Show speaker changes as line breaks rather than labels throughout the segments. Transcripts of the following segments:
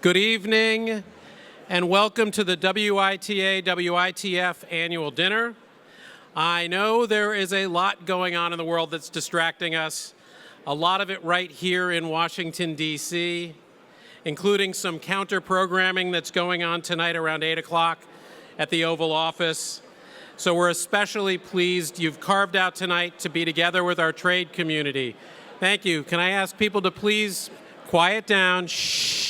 Good evening, and welcome to the WITA WITF annual dinner. I know there is a lot going on in the world that's distracting us, a lot of it right here in Washington, D.C., including some counter-programming that's going on tonight around 8 o'clock at the Oval Office. So we're especially pleased you've carved out tonight to be together with our trade community. Thank you. Can I ask people to please quiet down? Shh.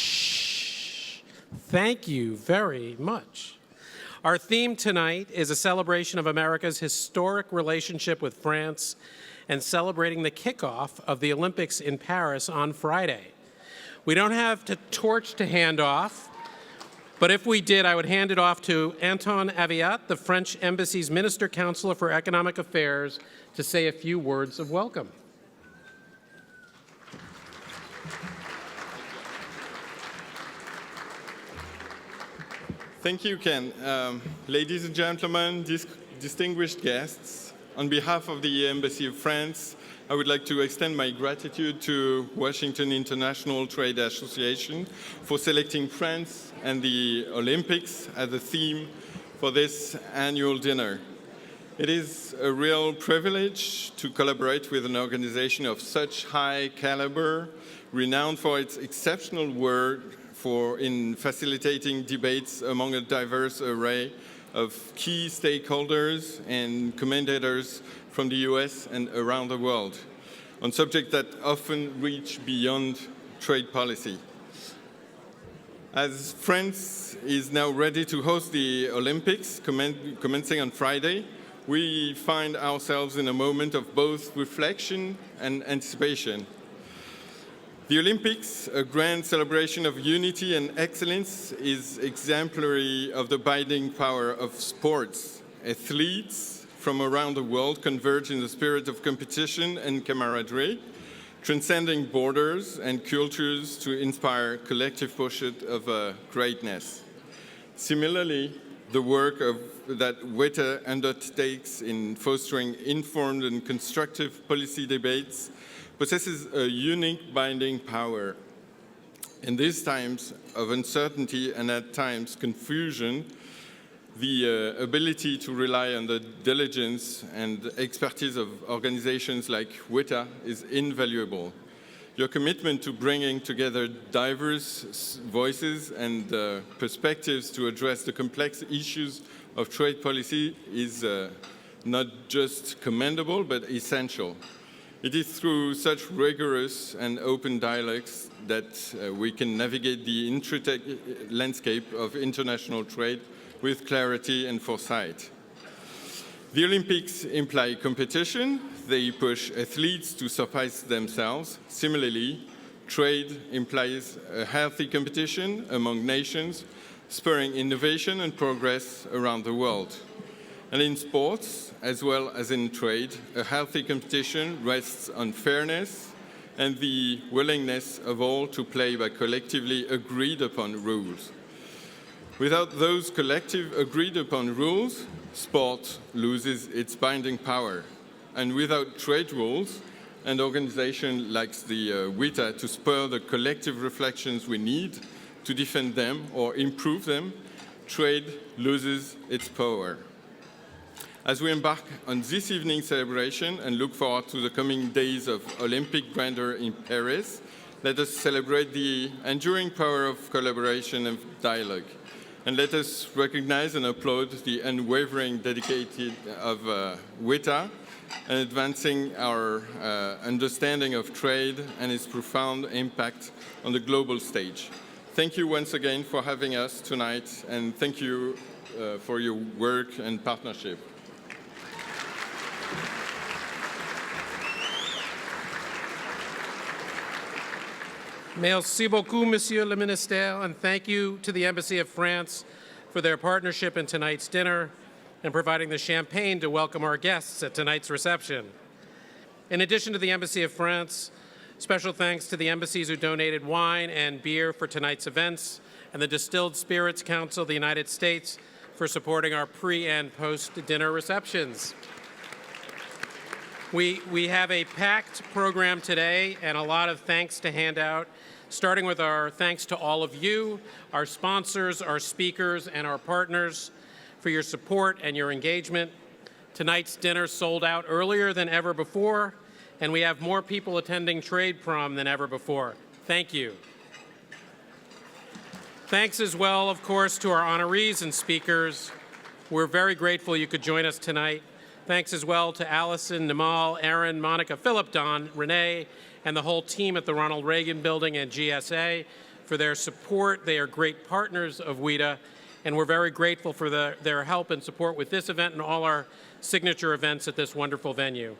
Thank you very much. Our theme tonight is a celebration of America's historic relationship with France and celebrating the kickoff of the Olympics in Paris on Friday. We don't have a torch to hand off, but if we did, I would hand it off to Antonin Aviat, the French Embassy's Minister Counselor for Economic Affairs, to say a few words of welcome.
Thank you, Ken. Ladies and gentlemen, distinguished guests, on behalf of the Embassy of France, I would like to extend my gratitude to Washington International Trade Association for selecting France and the Olympics as the theme for this annual dinner. It is a real privilege to collaborate with an organization of such high caliber, renowned for its exceptional work in facilitating debates among a diverse array of key stakeholders and commentators from the US and around the world on subjects that often reach beyond trade policy. As France is now ready to host the Olympics, commencing on Friday, we find ourselves in a moment of both reflection and anticipation. The Olympics, a grand celebration of unity and excellence, is exemplary of the binding power of sports. Athletes from around the world converge in the spirit of competition and camaraderie, transcending borders and cultures to inspire collective pursuit of greatness. Similarly, the work that WITA undertakes in fostering informed and constructive policy debates possesses a unique binding power. In these times of uncertainty and at times confusion, the ability to rely on the diligence and expertise of organizations like WITA is invaluable. Your commitment to bringing together diverse voices and perspectives to address the complex issues of trade policy is not just commendable, but essential. It is through such rigorous and open dialogues that we can navigate the intricate landscape of international trade with clarity and foresight. The Olympics imply competition. They push athletes to surpass themselves. Similarly, trade implies a healthy competition among nations, spurring innovation and progress around the world. And in sports, as well as in trade, a healthy competition rests on fairness and the willingness of all to play by collectively agreed upon rules. Without those collective agreed upon rules, sport loses its binding power. And without trade rules, an organization like the WITA to spur the collective reflections we need to defend them or improve them, trade loses its power. As we embark on this evening's celebration and look forward to the coming days of Olympic grandeur in Paris, let us celebrate the enduring power of collaboration and dialogue. And let us recognize and applaud the unwavering dedication of WITA in advancing our understanding of trade and its profound impact on the global stage. Thank you once again for having us tonight, and thank you for your work and partnership.
Merci beaucoup, Monsieur le Ministre, and thank you to the Embassy of France for their partnership in tonight's dinner and providing the champagne to welcome our guests at tonight's reception. In addition to the Embassy of France, special thanks to the embassies who donated wine and beer for tonight's events, and the Distilled Spirits Council of the United States for supporting our pre- and post-dinner receptions. We have a packed program today and a lot of thanks to hand out. starting with our thanks to all of you, our sponsors, our speakers, and our partners for your support and your engagement. Tonight's dinner sold out earlier than ever before, and we have more people attending Trade Prom than ever before. Thank you. Thanks as well, of course, to our honorees and speakers. We're very grateful you could join us tonight. Thanks as well to Allison, Nimal, Aaron, Monica, Philip, Don, Renee, and the whole team at the Ronald Reagan Building and GSA for their support. They are great partners of WITA, and we're very grateful for their help and support with this event and all our signature events at this wonderful venue.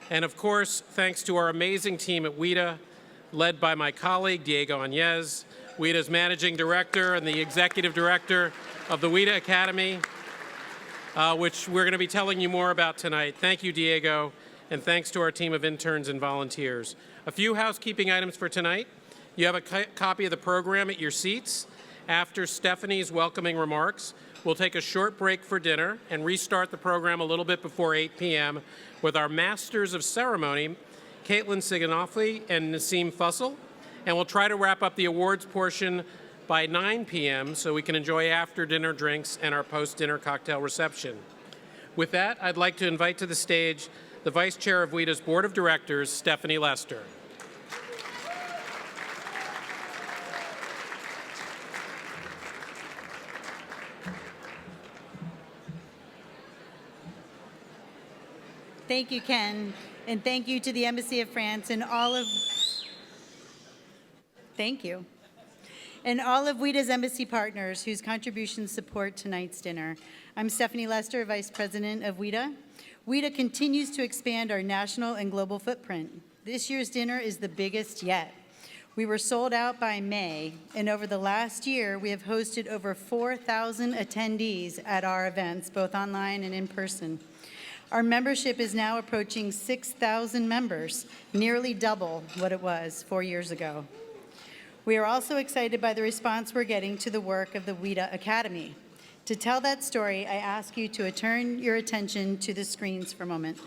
And of course, thanks to our amazing team at WITA, led by my colleague, Diego Añez, WITA's Managing Director and the Executive Director of the WITA Academy, which we're going to be telling you more about tonight. Thank you, Diego, and thanks to our team of interns and volunteers. A few housekeeping items for tonight. You have a copy of the program at your seats. After Stephanie's welcoming remarks, we'll take a short break for dinner and restart the program a little bit before 8 p.m. with our Masters of Ceremony, Caitlin Siganofli and Nassim Fussell, and we'll try to wrap up the awards portion by 9 p.m. so we can enjoy after-dinner drinks and our post-dinner cocktail reception. With that, I'd like to invite to the stage the Vice Chair of WITA's Board of Directors, Stephanie Lester.
Thank you, Ken, and thank you to the Embassy of France and all of WITA's embassy partners whose contributions support tonight's dinner. I'm Stephanie Lester, Vice President of WITA. WITA continues to expand our national and global footprint. This year's dinner is the biggest yet. We were sold out by May, and over the last year, we have hosted over 4,000 attendees at our events, both online and in person. Our membership is now approaching 6,000 members, nearly double what it was 4 years ago. We are also excited by the response we're getting to the work of the WITA Academy. To tell that story, I ask you to turn your attention to the screens for a moment.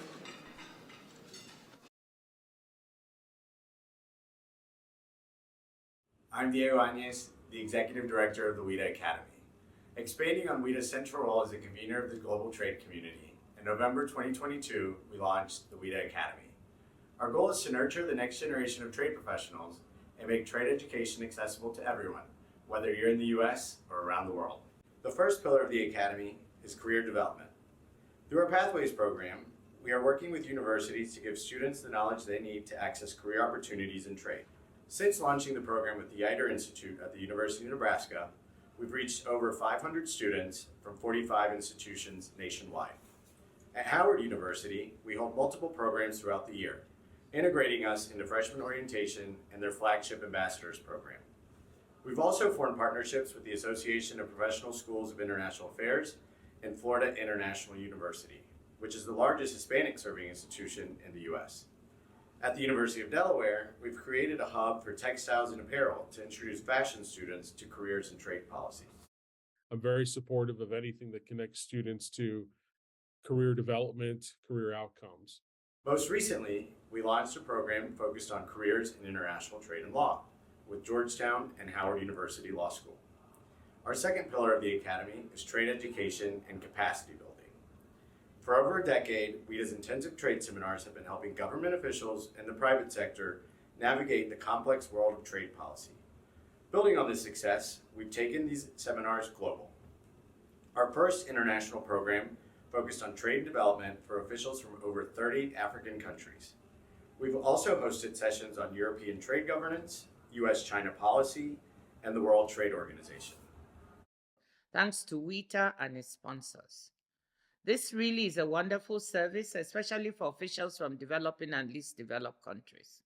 I'm Diego Añez, the Executive Director of the WITA Academy. Expanding on WITA's central role as a convener of the global trade community, in November 2022, we launched the WITA Academy. Our goal is to nurture the next generation of trade professionals and make trade education accessible to everyone, whether you're in the US or around the world. The first pillar of the Academy is career development. Through our Pathways program, we are working with universities to give students the knowledge they need to access career opportunities in trade. Since launching the program with the EIDER Institute at the University of Nebraska, we've reached over 500 students from 45 institutions nationwide. At Howard University, we hold multiple programs throughout the year, integrating us into freshman orientation and their flagship ambassadors program. We've also formed partnerships with the Association of Professional Schools of International Affairs and Florida International University, which is the largest Hispanic-serving institution in the U.S. At the University of Delaware, we've created a hub for textiles and apparel to introduce fashion students to careers in trade policy.
I'm very supportive of anything that connects students to career development, career outcomes.
Most recently, we launched a program focused on careers in international trade and law with Georgetown and Howard University Law School. Our second pillar of the Academy is trade education and capacity building. For over a decade, WITA's intensive trade seminars have been helping government officials and the private sector navigate the complex world of trade policy. Building on this success, we've taken these seminars global. Our first international program focused on trade development for officials from over 30 African countries. We've also hosted sessions on European trade governance, US-China policy, and the World Trade Organization.
Thanks to WITA and its sponsors. This really is a wonderful service, especially for officials from developing and least developed countries.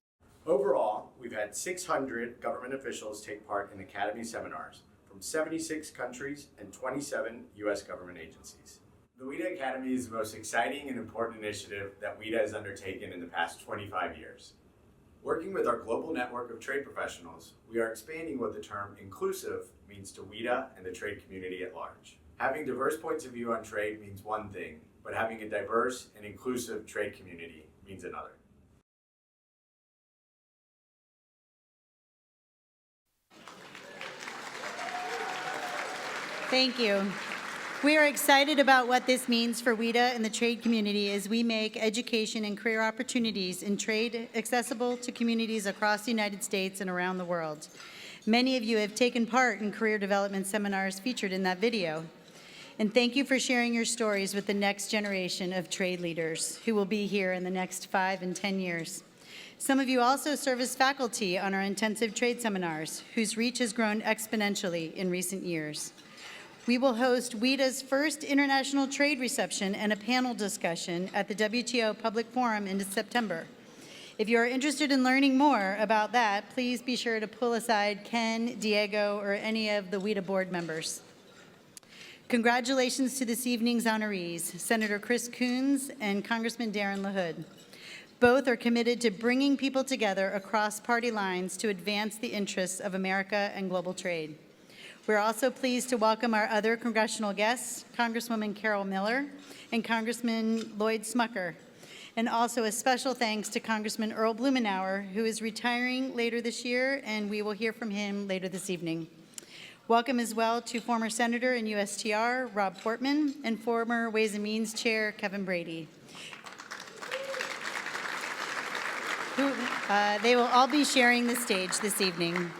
Overall, we've had 600 government officials take part in Academy seminars from 76 countries and 27 US government agencies. The WITA Academy is the most exciting and important initiative that WITA has undertaken in the past 25 years. Working with our global network of trade professionals, we are expanding what the term inclusive means to WITA and the trade community at large. Having diverse points of view on trade means one thing, but having a diverse and inclusive trade community means another.
Thank you. We are excited about what this means for WITA and the trade community as we make education and career opportunities in trade accessible to communities across the United States and around the world. Many of you have taken part in career development seminars featured in that video. And thank you for sharing your stories with the next generation of trade leaders who will be here in the next 5 and 10 years. Some of you also serve as faculty on our intensive trade seminars, whose reach has grown exponentially in recent years. We will host WITA's first international trade reception and a panel discussion at the WTO Public Forum in September. If you are interested in learning more about that, please be sure to pull aside Ken, Diego, or any of the WITA board members. Congratulations to this evening's honorees, Senator Chris Coons and Congressman Darin LaHood. Both are committed to bringing people together across party lines to advance the interests of America and global trade. We're also pleased to welcome our other congressional guests, Congresswoman Carol Miller and Congressman Lloyd Smucker, and also a special thanks to Congressman Earl Blumenauer, who is retiring later this year, and we will hear from him later this evening. Welcome as well to former Senator and USTR Rob Portman and former Ways and Means Chair Kevin Brady. They will all be sharing the stage this evening.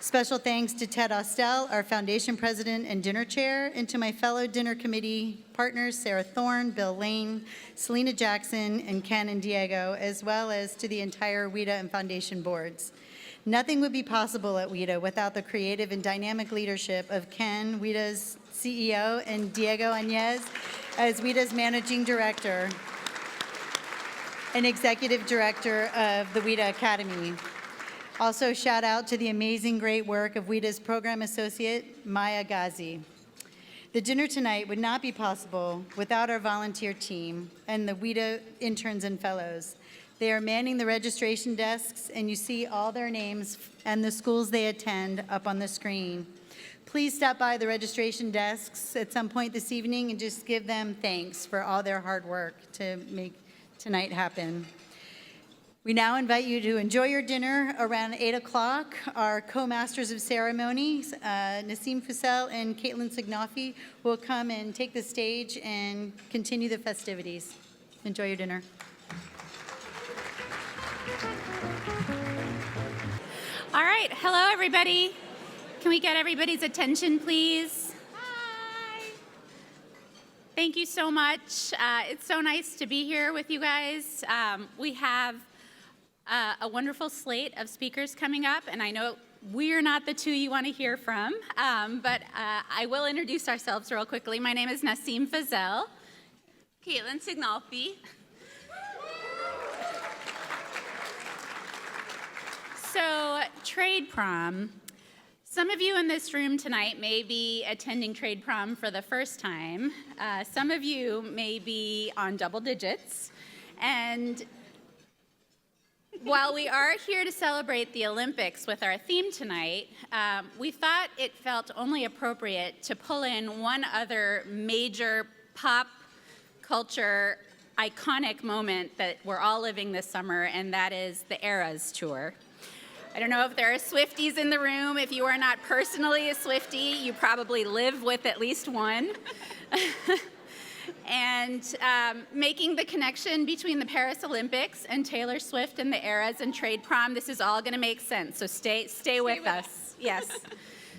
Special thanks to Ted Austell, our foundation president and dinner chair, and to my fellow dinner committee partners, Sarah Thorne, Bill Lane, Selena Jackson, and Ken and Diego, as well as to the entire WITA and foundation boards. Nothing would be possible at WITA without the creative and dynamic leadership of Ken, WITA's CEO, and Diego Añez as WITA's managing director and executive director of the WITA Academy. Also, shout out to the amazing great work of WITA's program associate, Maya Ghazi. The dinner tonight would not be possible without our volunteer team and the WITA interns and fellows. They are manning the registration desks, and you see all their names and the schools they attend up on the screen. Please stop by the registration desks at some point this evening and just give them thanks for all their hard work to make tonight happen. We now invite you to enjoy your dinner around 8 o'clock. Our co-masters of ceremonies, Nassim Fussell and Caitlin Signofi, will come and take the stage and continue the festivities. Enjoy your dinner.
All right, hello everybody. Can we get everybody's attention, please? Hi. Thank you so much. It's so nice to be here with you guys. We have a wonderful slate of speakers coming up, and I know we're not the two you want to hear from, but I will introduce ourselves real quickly. My name is Nassim Fussell. Caitlin Signolfi. So, Trade Prom. Some of you in this room tonight may be attending Trade Prom for the first time. Some of you may be on double digits. And while we are here to celebrate the Olympics with our theme tonight, we thought it felt only appropriate to pull in one other major pop culture iconic moment that we're all living this summer, and that is the Eras Tour. I don't know if there are Swifties in the room. If you are not personally a Swiftie, you probably live with at least one. And making the connection between the Paris Olympics and Taylor Swift and the Eras and Trade Prom, this is all going to make sense. So stay with us. Yes.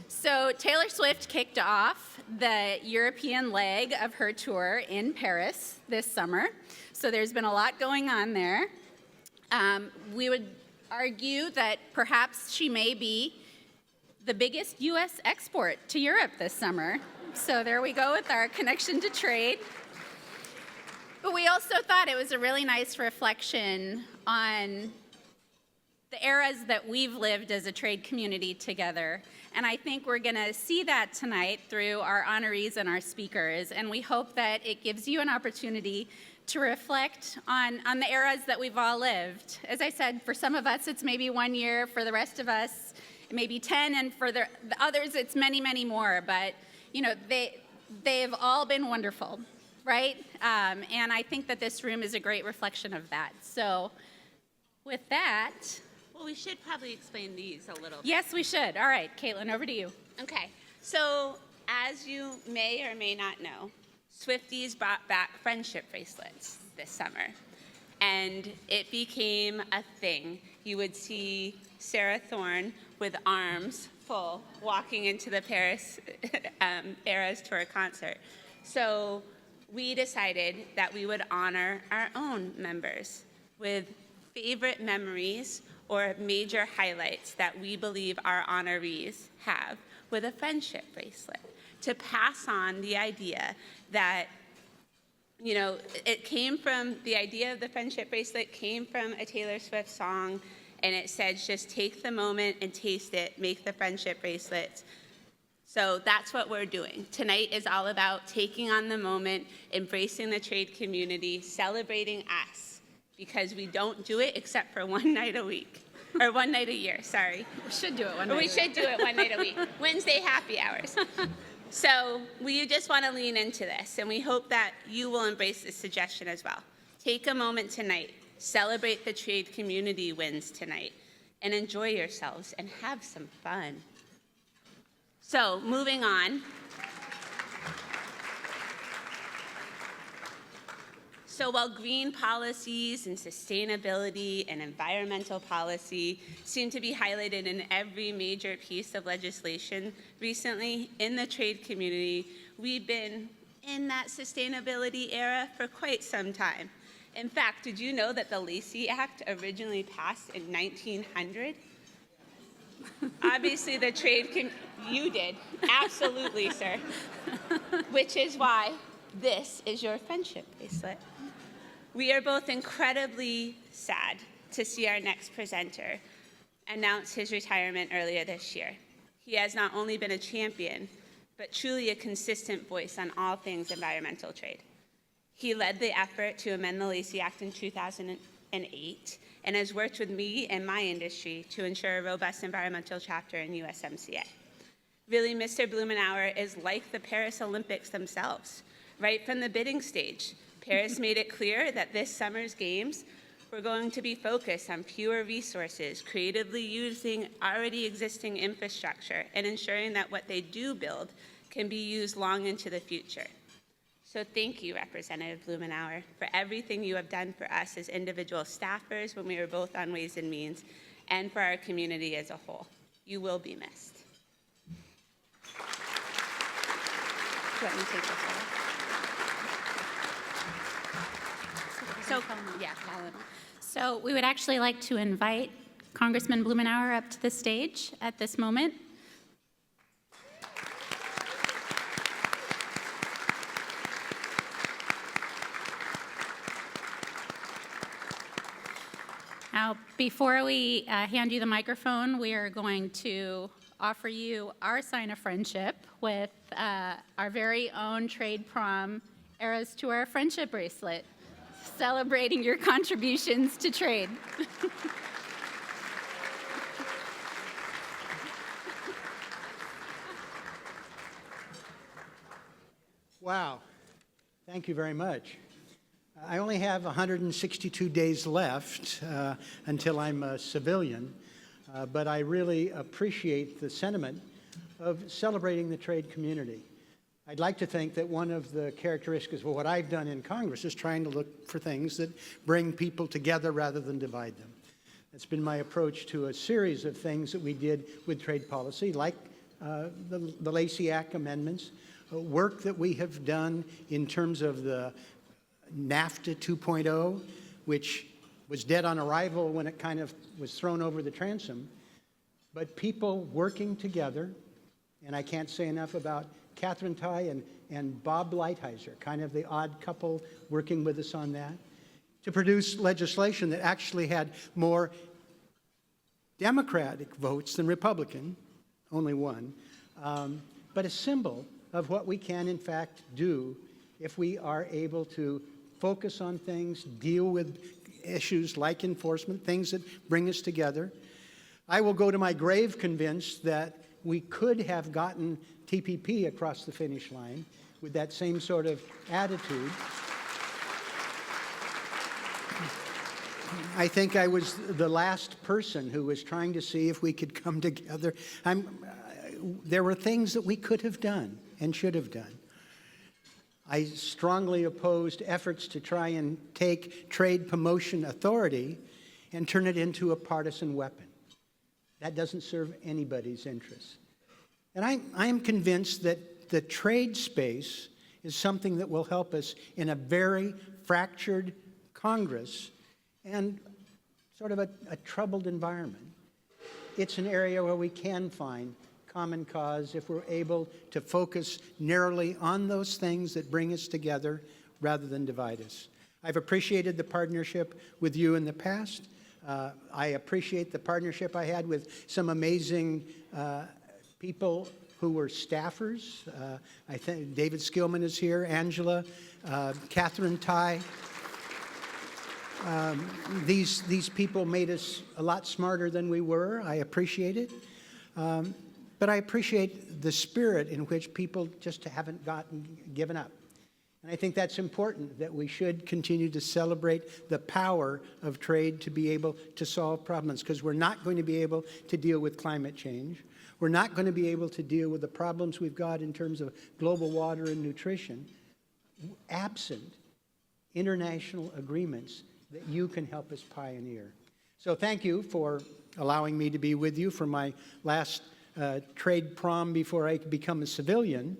So Taylor Swift kicked off the European leg of her tour in Paris this summer. So there's been a lot going on there. We would argue that perhaps she may be the biggest U.S. export to Europe this summer. So there we go with our connection to trade. But we also thought it was a really nice reflection on the eras that we've lived as a trade community together. And I think we're going to see that tonight through our honorees and our speakers. And we hope that it gives you an opportunity to reflect on the eras that we've all lived. As I said, for some of us, it's maybe 1 year. For the rest of us, it may be 10. And for the others, it's many, many more. But, you know, they've all been wonderful, right? And I think that this room is a great reflection of that. So with that...
Well, we should probably explain these a little bit.
Yes, we should. All right, Caitlin, over to you.
Okay. So as you may or may not know, Swifties brought back friendship bracelets this summer, and it became a thing. You would see Sarah Thorne with arms full walking into the Paris Eras Tour concert. So we decided that we would honor our own members with favorite memories or major highlights that we believe our honorees have with a friendship bracelet, to pass on the idea that, you know, the idea of the friendship bracelet came from a Taylor Swift song, and it said, just take the moment and taste it, make the friendship bracelets. So that's what we're doing. Tonight is all about taking on the moment, embracing the trade community, celebrating us, because we don't do it except for one night a week, or one night a year, sorry.
We should do it one night.
We should do it one night a week, Wednesday happy hours. So we just want to lean into this, and we hope that you will embrace this suggestion as well. Take a moment tonight, celebrate the trade community wins tonight, and enjoy yourselves and have some fun. So moving on. So while green policies and sustainability and environmental policy seem to be highlighted in every major piece of legislation recently, in the trade community, we've been in that sustainability era for quite some time. In fact, did you know that the Lacey Act originally passed in 1900? Obviously, the trade you did, absolutely, sir. Which is why this is your friendship bracelet. We are both incredibly sad to see our next presenter announce his retirement earlier this year. He has not only been a champion, but truly a consistent voice on all things environmental trade. He led the effort to amend the Lacey Act in 2008 and has worked with me and my industry to ensure a robust environmental chapter in USMCA. Really, Mr. Blumenauer is like the Paris Olympics themselves. Right from the bidding stage, Paris made it clear that this summer's games were going to be focused on fewer resources, creatively using already existing infrastructure, and ensuring that what they do build can be used long into the future. So thank you, Representative Blumenauer, for everything you have done for us as individual staffers when we were both on Ways and Means, and for our community as a whole. You will be missed. Let me take this off.
So we would actually like to invite Congressman Blumenauer up to the stage at this moment. Now, before we hand you the microphone, we are going to offer you our sign of friendship with our very own Trade Prom Eras Tour friendship bracelet, celebrating your contributions to trade.
Wow, thank you very much. I only have 162 days left until I'm a civilian, but I really appreciate the sentiment of celebrating the trade community. I'd like to think that one of the characteristics of what I've done in Congress is trying to look for things that bring people together rather than divide them. That's been my approach to a series of things that we did with trade policy, like the Lacey Act amendments, work that we have done in terms of the NAFTA 2.0, which was dead on arrival when it kind of was thrown over the transom, but people working together, and I can't say enough about Catherine Tai and Bob Lighthizer, kind of the odd couple working with us on that, to produce legislation that actually had more Democratic votes than Republican, only one, but a symbol of what we can in fact do if we are able to focus on things, deal with issues like enforcement, things that bring us together. I will go to my grave convinced that we could have gotten TPP across the finish line with that same sort of attitude. I think I was the last person who was trying to see if we could come together. There were things that we could have done. and should have done. I strongly opposed efforts to try and take trade promotion authority and turn it into a partisan weapon. That doesn't serve anybody's interests. And I am convinced that the trade space is something that will help us in a very fractured Congress and sort of a troubled environment. It's an area where we can find common cause if we're able to focus narrowly on those things that bring us together rather than divide us. I've appreciated the partnership with you in the past. I appreciate the partnership I had with some amazing people who were staffers. I think David Skillman is here, Angela, Catherine Tai. These people made us a lot smarter than we were. I appreciate it. But I appreciate the spirit in which people just haven't given up. And I think that's important, that we should continue to celebrate the power of trade to be able to solve problems, because we're not going to be able to deal with climate change. We're not going to be able to deal with the problems we've got in terms of global water and nutrition, absent international agreements that you can help us pioneer. So thank you for allowing me to be with you for my last trade prom before I could become a civilian.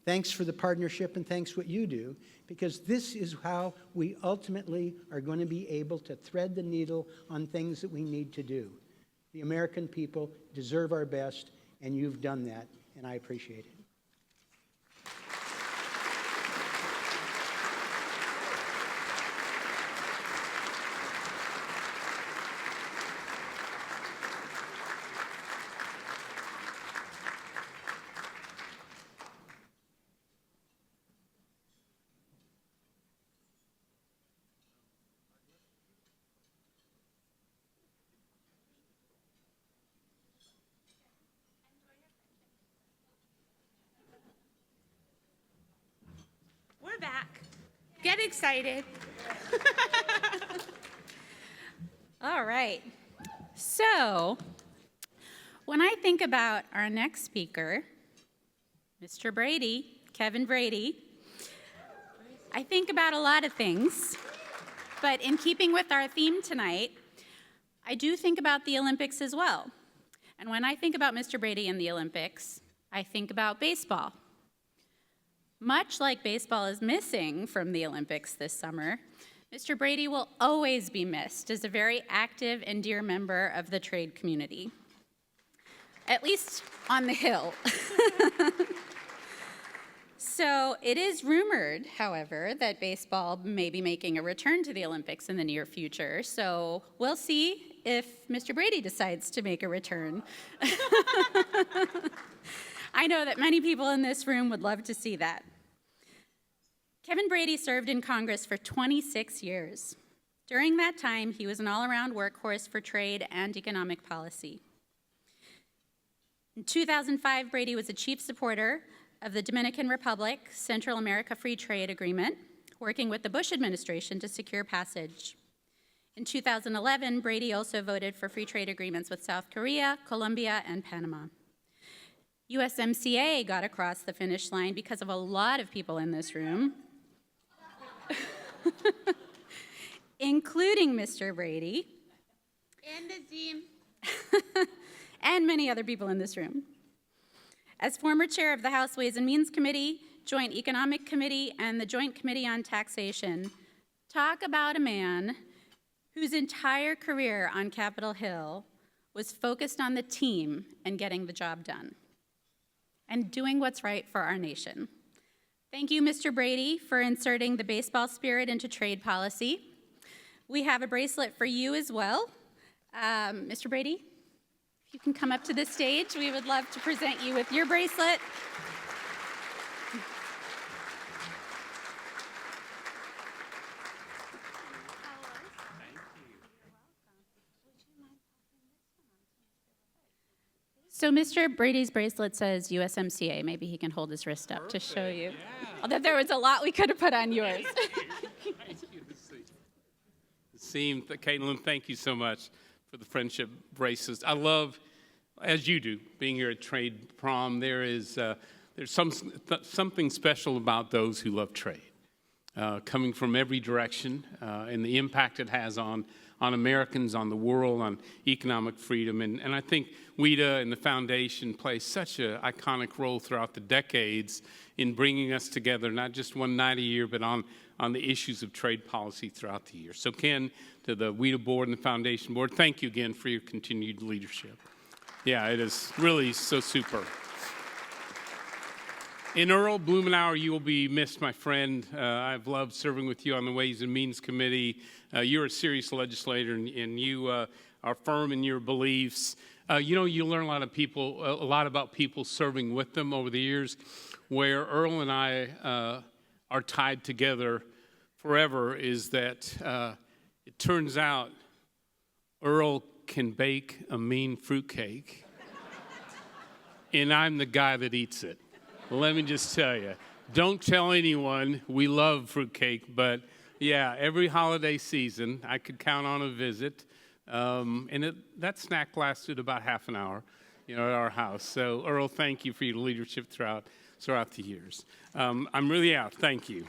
Thanks for the partnership, and thanks what you do, because this is how we ultimately are going to be able to thread the needle on things that we need to do. The American people deserve our best, and you've done that, and I appreciate it.
We're back. Get excited.
All right. So, when I think about our next speaker, Mr. Brady, Kevin Brady, I think about a lot of things. But in keeping with our theme tonight, I do think about the Olympics as well. And when I think about Mr. Brady and the Olympics, I think about baseball. Much like baseball is missing from the Olympics this summer, Mr. Brady will always be missed as a very active and dear member of the trade community, at least on the Hill. So it is rumored, however, that baseball may be making a return to the Olympics in the near future. So we'll see if Mr. Brady decides to make a return. I know that many people in this room would love to see that. Kevin Brady served in Congress for 26 years. During that time, he was an all-around workhorse for trade and economic policy. In 2005, Brady was a chief supporter of the Dominican Republic Central America Free Trade Agreement, working with the Bush administration to secure passage. In 2011, Brady also voted for free trade agreements with South Korea, Colombia, and Panama. USMCA got across the finish line because of a lot of people in this room, including Mr. Brady.
And Azim.
And many other people in this room. As former chair of the House Ways and Means Committee, Joint Economic Committee, and the Joint Committee on Taxation, talk about a man whose entire career on Capitol Hill was focused on the team and getting the job done, and doing what's right for our nation. Thank you, Mr. Brady, for inserting the baseball spirit into trade policy. We have a bracelet for you as well. Mr. Brady, if you can come up to the stage, we would love to present you with your bracelet. So Mr. Brady's bracelet says USMCA. Maybe he can hold his wrist up to show you.
Yeah.
Although there was a lot we could have put on yours.
Thank you. Caitlin, thank you so much for the friendship bracelets. I love, as you do, being here at Trade Prom. There is
there's something special about those who love trade, coming from every direction, and the impact it has on Americans, on the world, on economic freedom. And I think WITA and the foundation play such an iconic role throughout the decades in bringing us together, not just one night a year, but on the issues of trade policy throughout the year. So Ken, to the WITA board and the foundation board, thank you again for your continued leadership. Yeah, it is really so super. And Earl Blumenauer, you will be missed, my friend. I've loved serving with you on the Ways and Means Committee. You're a serious legislator, and you are firm in your beliefs. You learn a lot about people serving with them over the years. Where Earl and I are tied together forever is that it turns out Earl can bake a mean fruitcake, and I'm the guy that eats it. Let me just tell you, don't tell anyone we love fruitcake, but yeah, every holiday season I could count on a visit, and that snack lasted about half an hour, at our house. So Earl, thank you for your leadership throughout the years. I'm really out. Thank you.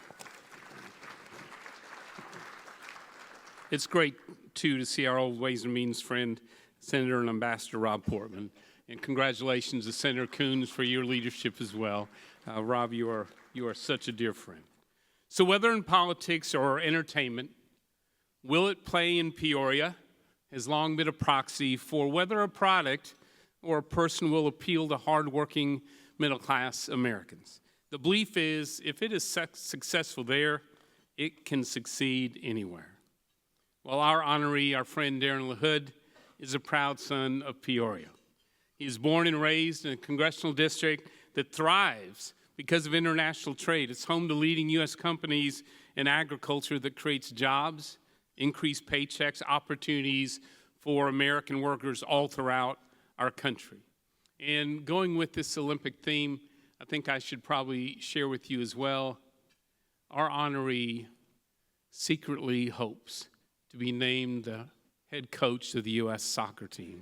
It's great, too, to see our old Ways and Means friend, Senator and Ambassador Rob Portman. And congratulations to Senator Coons for your leadership as well. Rob, you are such a dear friend. So whether in politics or entertainment, will it play in Peoria has long been a proxy for whether a product or a person will appeal to hardworking middle-class Americans. The belief is if it is successful there, it can succeed anywhere. Well, our honoree, our friend Darin LaHood, is a proud son of Peoria. He was born and raised in a congressional district that thrives because of international trade. It's home to leading U.S. companies in agriculture that creates jobs, increased paychecks, opportunities for American workers all throughout our country. And going with this Olympic theme, I think I should probably share with you as well, our honoree secretly hopes to be named the head coach of the U.S. soccer team.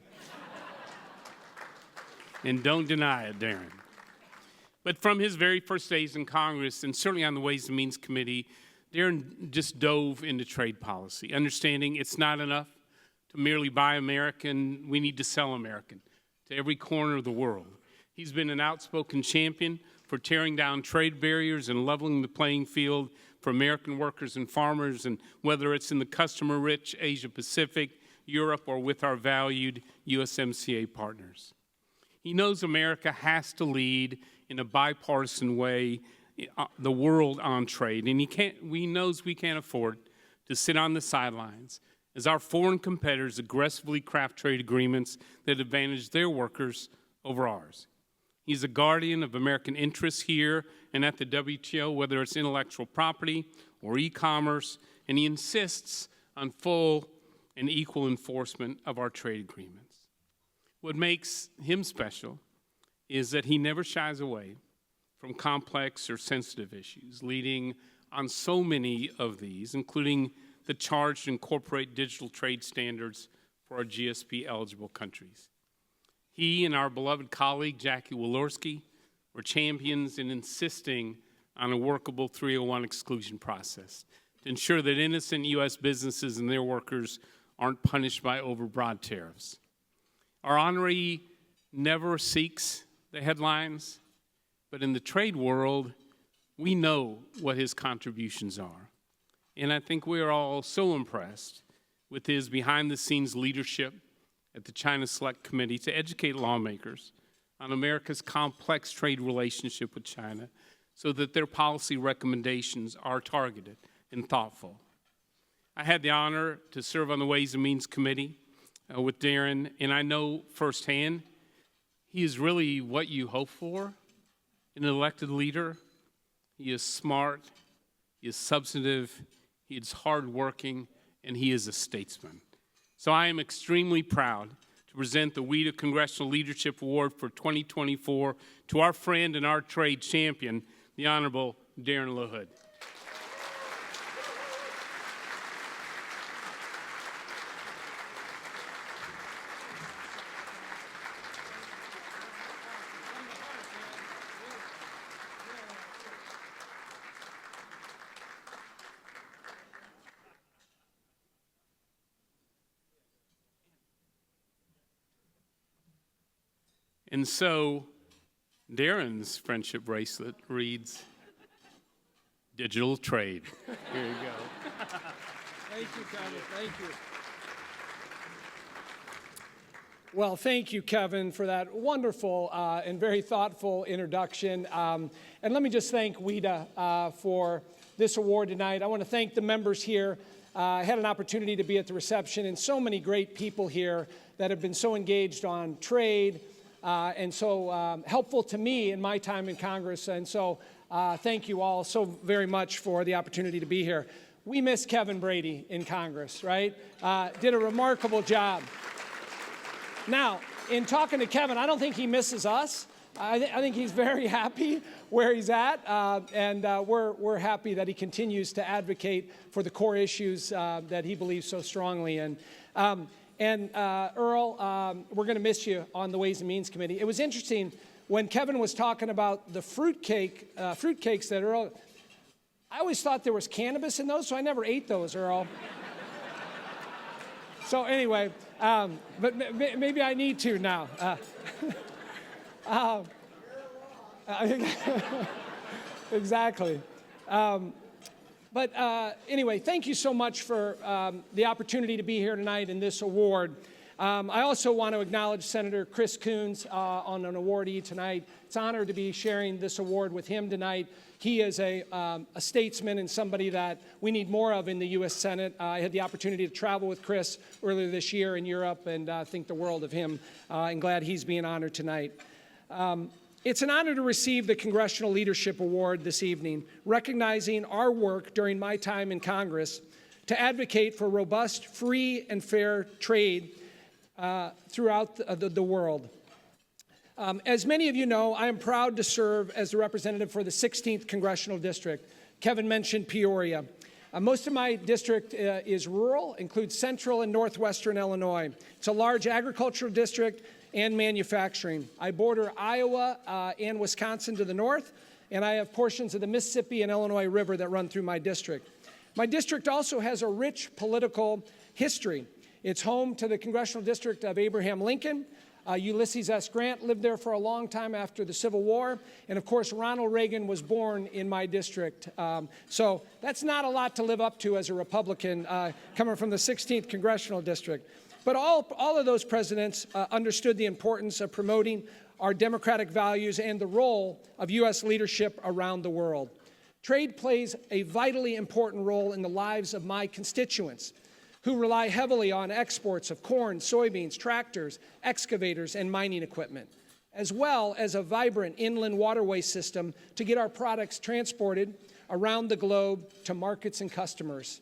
And don't deny it, Darin. But from his very first days in Congress, and certainly on the Ways and Means Committee, Darin just dove into trade policy, understanding it's not enough to merely buy American, we need to sell American to every corner of the world. He's been an outspoken champion for tearing down trade barriers and leveling the playing field for American workers and farmers, and whether it's in the customer-rich Asia-Pacific, Europe, or with our valued USMCA partners. He knows America has to lead in a bipartisan way the world on trade, and he knows we can't afford to sit on the sidelines as our foreign competitors aggressively craft trade agreements that advantage their workers over ours. He's a guardian of American interests here and at the WTO, whether it's intellectual property or e-commerce, and he insists on full and equal enforcement of our trade agreements. What makes him special is that he never shies away from complex or sensitive issues, leading on so many of these, including the charge to incorporate digital trade standards for our GSP-eligible countries. He and our beloved colleague, Jackie Walorski, were champions in insisting on a workable 301 exclusion process to ensure that innocent U.S. businesses and their workers aren't punished by overbroad tariffs. Our honoree never seeks the headlines, but in the trade world, we know what his contributions are. And I think we are all so impressed with his behind-the-scenes leadership at the China Select Committee to educate lawmakers on America's complex trade relationship with China so that their policy recommendations are targeted and thoughtful. I had the honor to serve on the Ways and Means Committee with Darin, and I know firsthand he is really what you hope for in an elected leader. He is smart, he is substantive, he is hardworking, and he is a statesman. So I am extremely proud to present the WITA Congressional Leadership Award for 2024 to our friend and our trade champion, the Honorable Darin LaHood. And so Darin's friendship bracelet reads, Digital Trade. Here you go.
Thank you, Kevin. Thank you. Well, thank you, Kevin, for that wonderful and very thoughtful introduction. And let me just thank WITA for this award tonight. I want to thank the members here. I had an opportunity to be at the reception, and so many great people here that have been so engaged on trade and so helpful to me in my time in Congress. And so thank you all so very much for the opportunity to be here. We miss Kevin Brady in Congress, right? Did a remarkable job. Now, in talking to Kevin, I don't think he misses us. I think he's very happy where he's at, and we're happy that he continues to advocate for the core issues that he believes so strongly in. Earl, we're going to miss you on the Ways and Means Committee. It was interesting when Kevin was talking about the fruitcakes that Earl, I always thought there was cannabis in those, so I never ate those, Earl. So anyway, but maybe I need to now. Exactly. But anyway, thank you so much for the opportunity to be here tonight in this award. I also want to acknowledge Senator Chris Coons on an awardee tonight. It's an honor to be sharing this award with him tonight. He is a statesman and somebody that we need more of in the U.S. Senate. I had the opportunity to travel with Chris earlier this year in Europe and think the world of him, and glad he's being honored tonight. It's an honor to receive the Congressional Leadership Award this evening, recognizing our work during my time in Congress to advocate for robust, free, and fair trade throughout the world. As many of you know, I am proud to serve as the representative for the 16th Congressional District. Kevin mentioned Peoria. Most of my district is rural, includes central and northwestern Illinois. It's a large agricultural district and manufacturing. I border Iowa and Wisconsin to the north, and I have portions of the Mississippi and Illinois River that run through my district. My district also has a rich political history. It's home to the congressional district of Abraham Lincoln. Ulysses S. Grant lived there for a long time after the Civil War. And of course, Ronald Reagan was born in my district. So that's not a lot to live up to as a Republican coming from the 16th Congressional District. But all of those presidents understood the importance of promoting our democratic values and the role of U.S. leadership around the world. Trade plays a vitally important role in the lives of my constituents, who rely heavily on exports of corn, soybeans, tractors, excavators, and mining equipment, as well as a vibrant inland waterway system to get our products transported around the globe to markets and customers.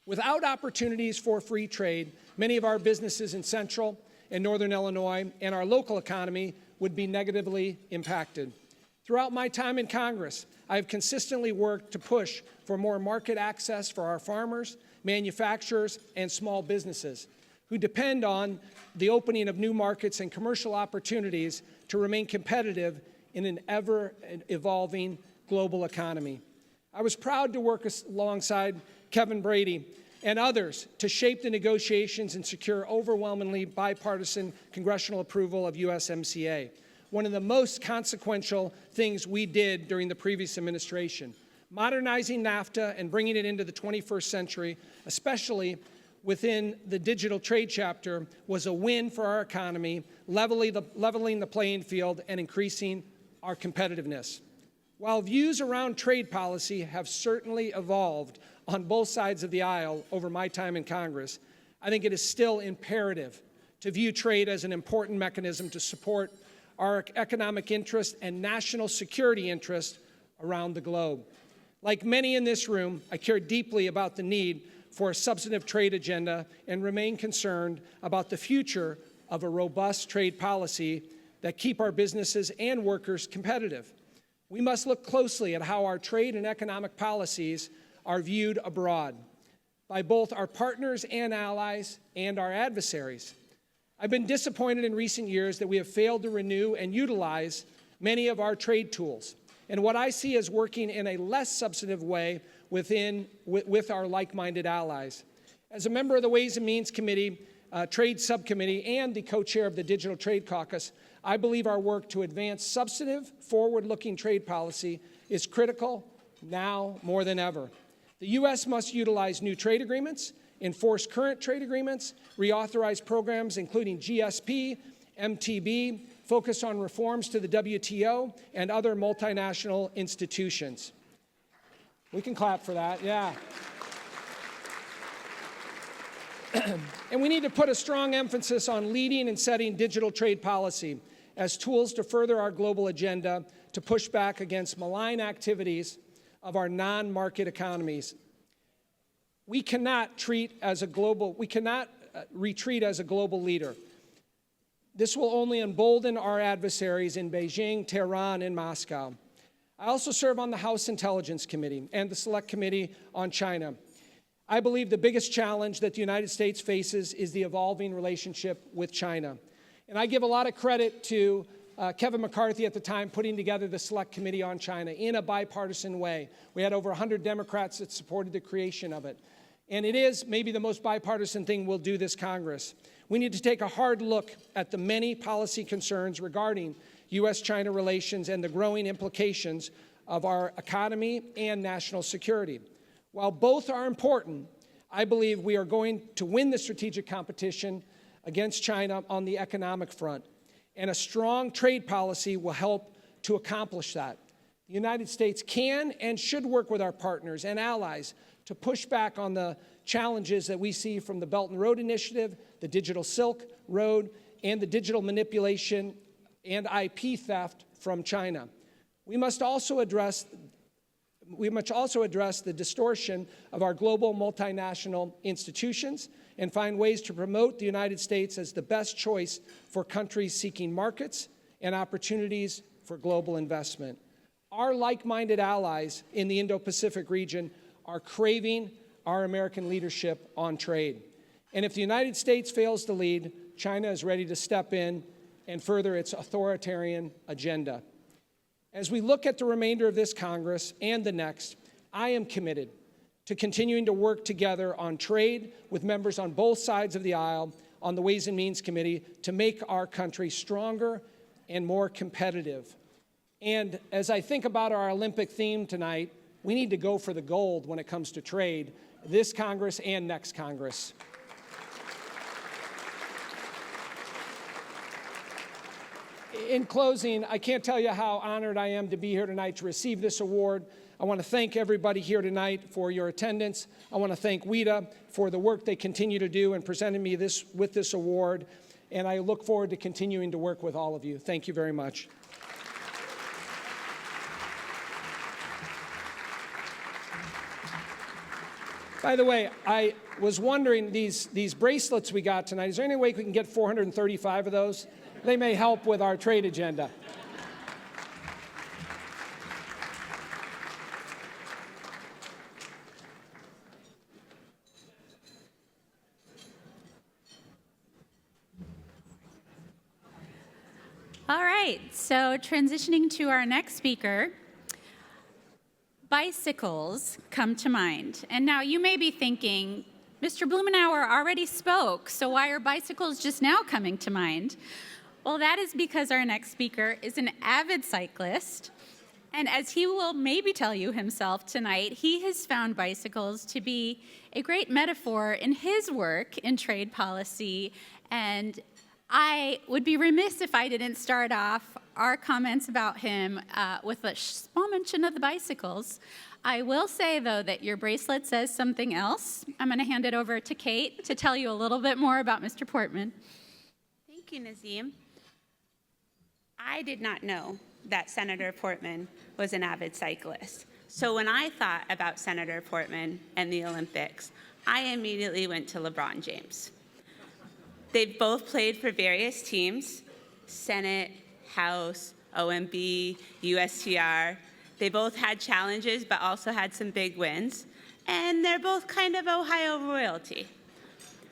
Without opportunities for free trade, many of our businesses in central and northern Illinois and our local economy would be negatively impacted. Throughout my time in Congress, I have consistently worked to push for more market access for our farmers, manufacturers, and small businesses who depend on the opening of new markets and commercial opportunities to remain competitive in an ever-evolving global economy. I was proud to work alongside Kevin Brady and others to shape the negotiations and secure overwhelmingly bipartisan congressional approval of USMCA, one of the most consequential things we did during the previous administration. Modernizing NAFTA and bringing it into the 21st century, especially within the digital trade chapter, was a win for our economy, leveling the playing field and increasing our competitiveness. While views around trade policy have certainly evolved on both sides of the aisle over my time in Congress, I think it is still imperative to view trade as an important mechanism to support our economic interest and national security interest around the globe. Like many in this room, I care deeply about the need for a substantive trade agenda and remain concerned about the future of a robust trade policy that keep our businesses and workers competitive. We must look closely at how our trade and economic policies are viewed abroad by both our partners and allies and our adversaries. I've been disappointed in recent years that we have failed to renew and utilize many of our trade tools, and what I see as working in a less substantive way with our like-minded allies. As a member of the Ways and Means Committee, Trade Subcommittee, and the co-chair of the Digital Trade Caucus, I believe our work to advance substantive, forward-looking trade policy is critical now more than ever. The U.S. must utilize new trade agreements, enforce current trade agreements, reauthorize programs including GSP, MTB, focus on reforms to the WTO and other multinational institutions. We can clap for that, yeah. And we need to put a strong emphasis on leading and setting digital trade policy as tools to further our global agenda to push back against malign activities of our non-market economies. We cannot retreat as a global leader. This will only embolden our adversaries in Beijing, Tehran, and Moscow. I also serve on the House Intelligence Committee and the Select Committee on China. I believe the biggest challenge that the United States faces is the evolving relationship with China. And I give a lot of credit to Kevin McCarthy at the time putting together the Select Committee on China in a bipartisan way. We had over 100 Democrats that supported the creation of it. And it is maybe the most bipartisan thing we'll do this Congress. We need to take a hard look at the many policy concerns regarding U.S.-China relations and the growing implications of our economy and national security. While both are important, I believe we are going to win the strategic competition against China on the economic front. And a strong trade policy will help to accomplish that. The United States can and should work with our partners and allies to push back on the challenges that we see from the Belt and Road Initiative, the Digital Silk Road, and the digital manipulation and IP theft from China. We must also address the distortion of our global multinational institutions and find ways to promote the United States as the best choice for countries seeking markets and opportunities for global investment. Our like-minded allies in the Indo-Pacific region are craving our American leadership on trade. And if the United States fails to lead, China is ready to step in and further its authoritarian agenda. As we look at the remainder of this Congress and the next, I am committed to continuing to work together on trade with members on both sides of the aisle on the Ways and Means Committee to make our country stronger and more competitive. And as I think about our Olympic theme tonight, we need to go for the gold when it comes to trade, this Congress and next Congress. In closing, I can't tell you how honored I am to be here tonight to receive this award. I want to thank everybody here tonight for your attendance. I want to thank WITA for the work they continue to do and presenting me with this award. And I look forward to continuing to work with all of you. Thank you very much. By the way, I was wondering, these bracelets we got tonight, is there any way we can get 435 of those? They may help with our trade agenda.
All right, so transitioning to our next speaker, bicycles come to mind. And now you may be thinking, Mr. Blumenauer already spoke, so why are bicycles just now coming to mind? Well, that is because our next speaker is an avid cyclist, and as he will maybe tell you himself tonight, he has found bicycles to be a great metaphor in his work in trade policy, and I would be remiss if I didn't start off our comments about him with a small mention of the bicycles. I will say, though, that your bracelet says something else. I'm going to hand it over to Kate to tell you a little bit more about Mr. Portman.
Thank you, Nazim. I did not know that Senator Portman was an avid cyclist. So when I thought about Senator Portman and the Olympics, I immediately went to LeBron James. They've both played for various teams, Senate, House, OMB, USTR. They both had challenges, but also had some big wins. And they're both kind of Ohio royalty.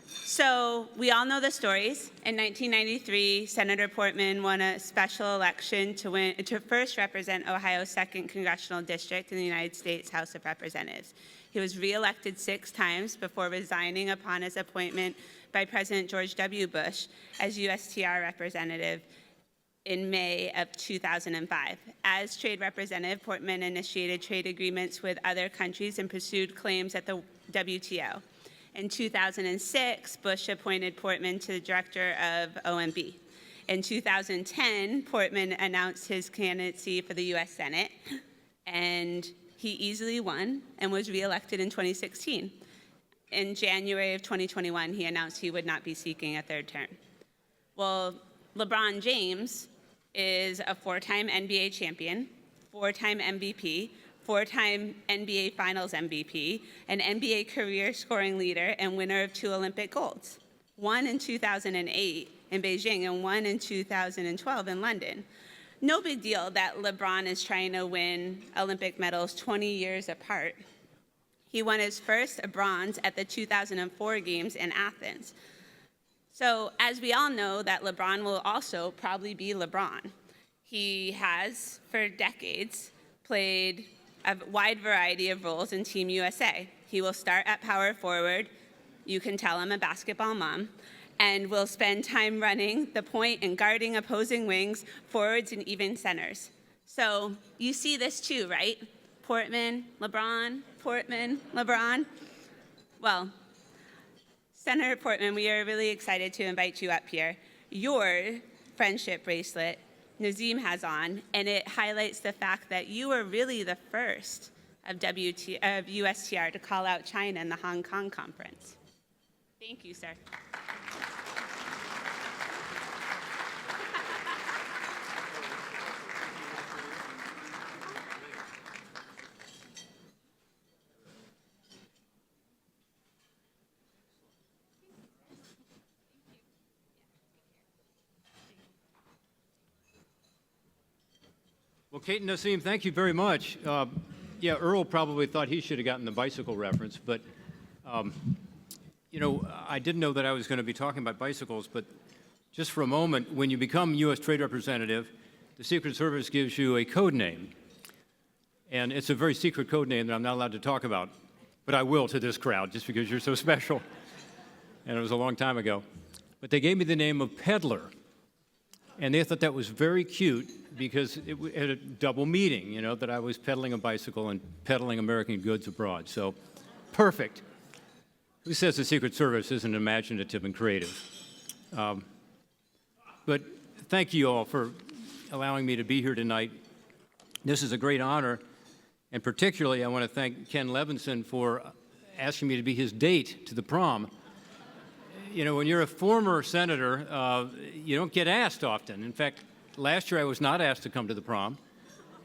So we all know the stories. In 1993, Senator Portman won a special election to first represent Ohio's 2nd Congressional District in the United States House of Representatives. He was reelected 6 times before resigning upon his appointment by President George W. Bush as USTR representative in May of 2005. As trade representative, Portman initiated trade agreements with other countries and pursued claims at the WTO. In 2006, Bush appointed Portman to the director of OMB. In 2010, Portman announced his candidacy for the U.S. Senate, and he easily won and was reelected in 2016. In January of 2021, he announced he would not be seeking a third term. Well, LeBron James is a four-time NBA champion, four-time MVP, four-time NBA Finals MVP, an NBA career scoring leader, and winner of 2 Olympic golds. One in 2008 in Beijing and one in 2012 in London. No big deal that LeBron is trying to win Olympic medals 20 years apart. He won his first bronze at the 2004 Games in Athens. So, as we all know, that LeBron will also probably be LeBron. He has, for decades, played a wide variety of roles in Team USA. He will start at power forward. You can tell I'm a basketball mom. And will spend time running the point and guarding opposing wings, forwards, and even centers. So, you see this too, right? Portman, LeBron, Portman, LeBron. Well, Senator Portman, we are really excited to invite you up here. Your friendship bracelet, Nazim has on, and it highlights the fact that you were really the first of USTR to call out China in the Hong Kong conference. Thank you, sir.
Well, Kate and Nassim, thank you very much. Yeah, Earl probably thought he should have gotten the bicycle reference, but, you know, I didn't know that I was going to be talking about bicycles, but just for a moment, when you become U.S. Trade Representative, the Secret Service gives you a code name. And it's a very secret code name that I'm not allowed to talk about, but I will to this crowd, just because you're so special. And it was a long time ago. But they gave me the name of Peddler. And they thought that was very cute because it had a double meaning, you know, that I was peddling a bicycle and peddling American goods abroad. So, perfect. Who says the Secret Service isn't imaginative and creative? But thank you all for allowing me to be here tonight. This is a great honor, and particularly I want to thank Ken Levinson for asking me to be his date to the prom. You know, when you're a former senator, you don't get asked often. In fact, last year I was not asked to come to the prom.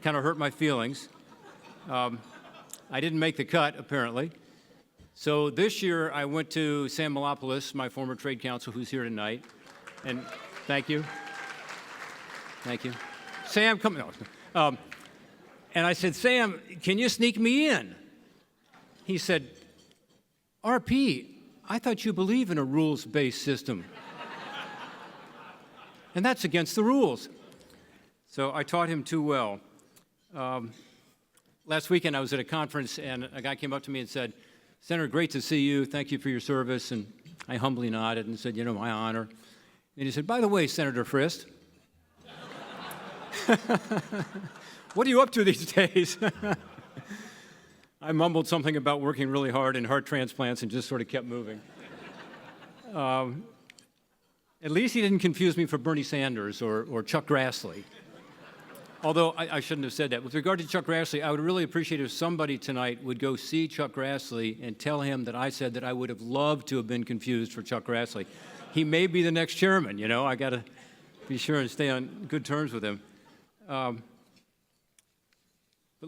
Kind of hurt my feelings. I didn't make the cut, apparently. So this year I went to Sam Malopoulos, my former trade counsel, who's here tonight. And thank you. Thank you. Sam, come on. And I said, Sam, can you sneak me in? He said, RP, I thought you believe in a rules-based system. And that's against the rules. So I taught him too well. Last weekend I was at a conference and a guy came up to me and said, Senator, great to see you. Thank you for your service. And I humbly nodded and said, you know, my honor. And he said, by the way, Senator Frist, what are you up to these days? I mumbled something about working really hard in heart transplants and just sort of kept moving. At least he didn't confuse me for Bernie Sanders or Chuck Grassley. Although I shouldn't have said that. With regard to Chuck Grassley, I would really appreciate if somebody tonight would go see Chuck Grassley and tell him that I said that I would have loved to have been confused for Chuck Grassley. He may be the next chairman, you know. I got to be sure and stay on good terms with him. But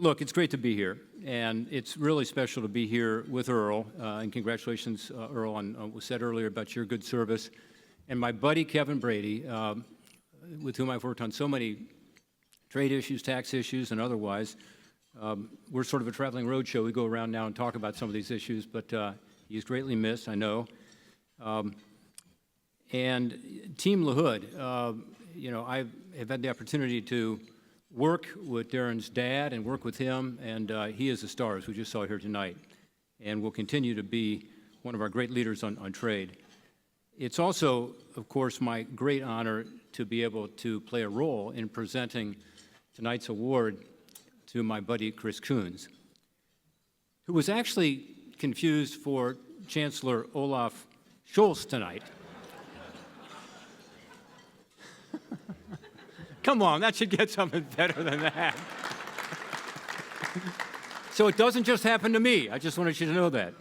look, it's great to be here, and it's really special to be here with Earl, and congratulations, Earl, on what was said earlier about your good service, and my buddy Kevin Brady, with whom I've worked on so many trade issues, tax issues, and otherwise. We're sort of a traveling roadshow. We go around now and talk about some of these issues, but he's greatly missed, I know. And Team LaHood, you know, I have had the opportunity to work with Darin's dad and work with him, and he is a star, as we just saw here tonight, and will continue to be one of our great leaders on trade. It's also, of course, my great honor to be able to play a role in presenting tonight's award to my buddy Chris Coons, who was actually confused for Chancellor Olaf Scholz tonight. Come on, that should get something better than that. So it doesn't just happen to me. I just wanted you to know that.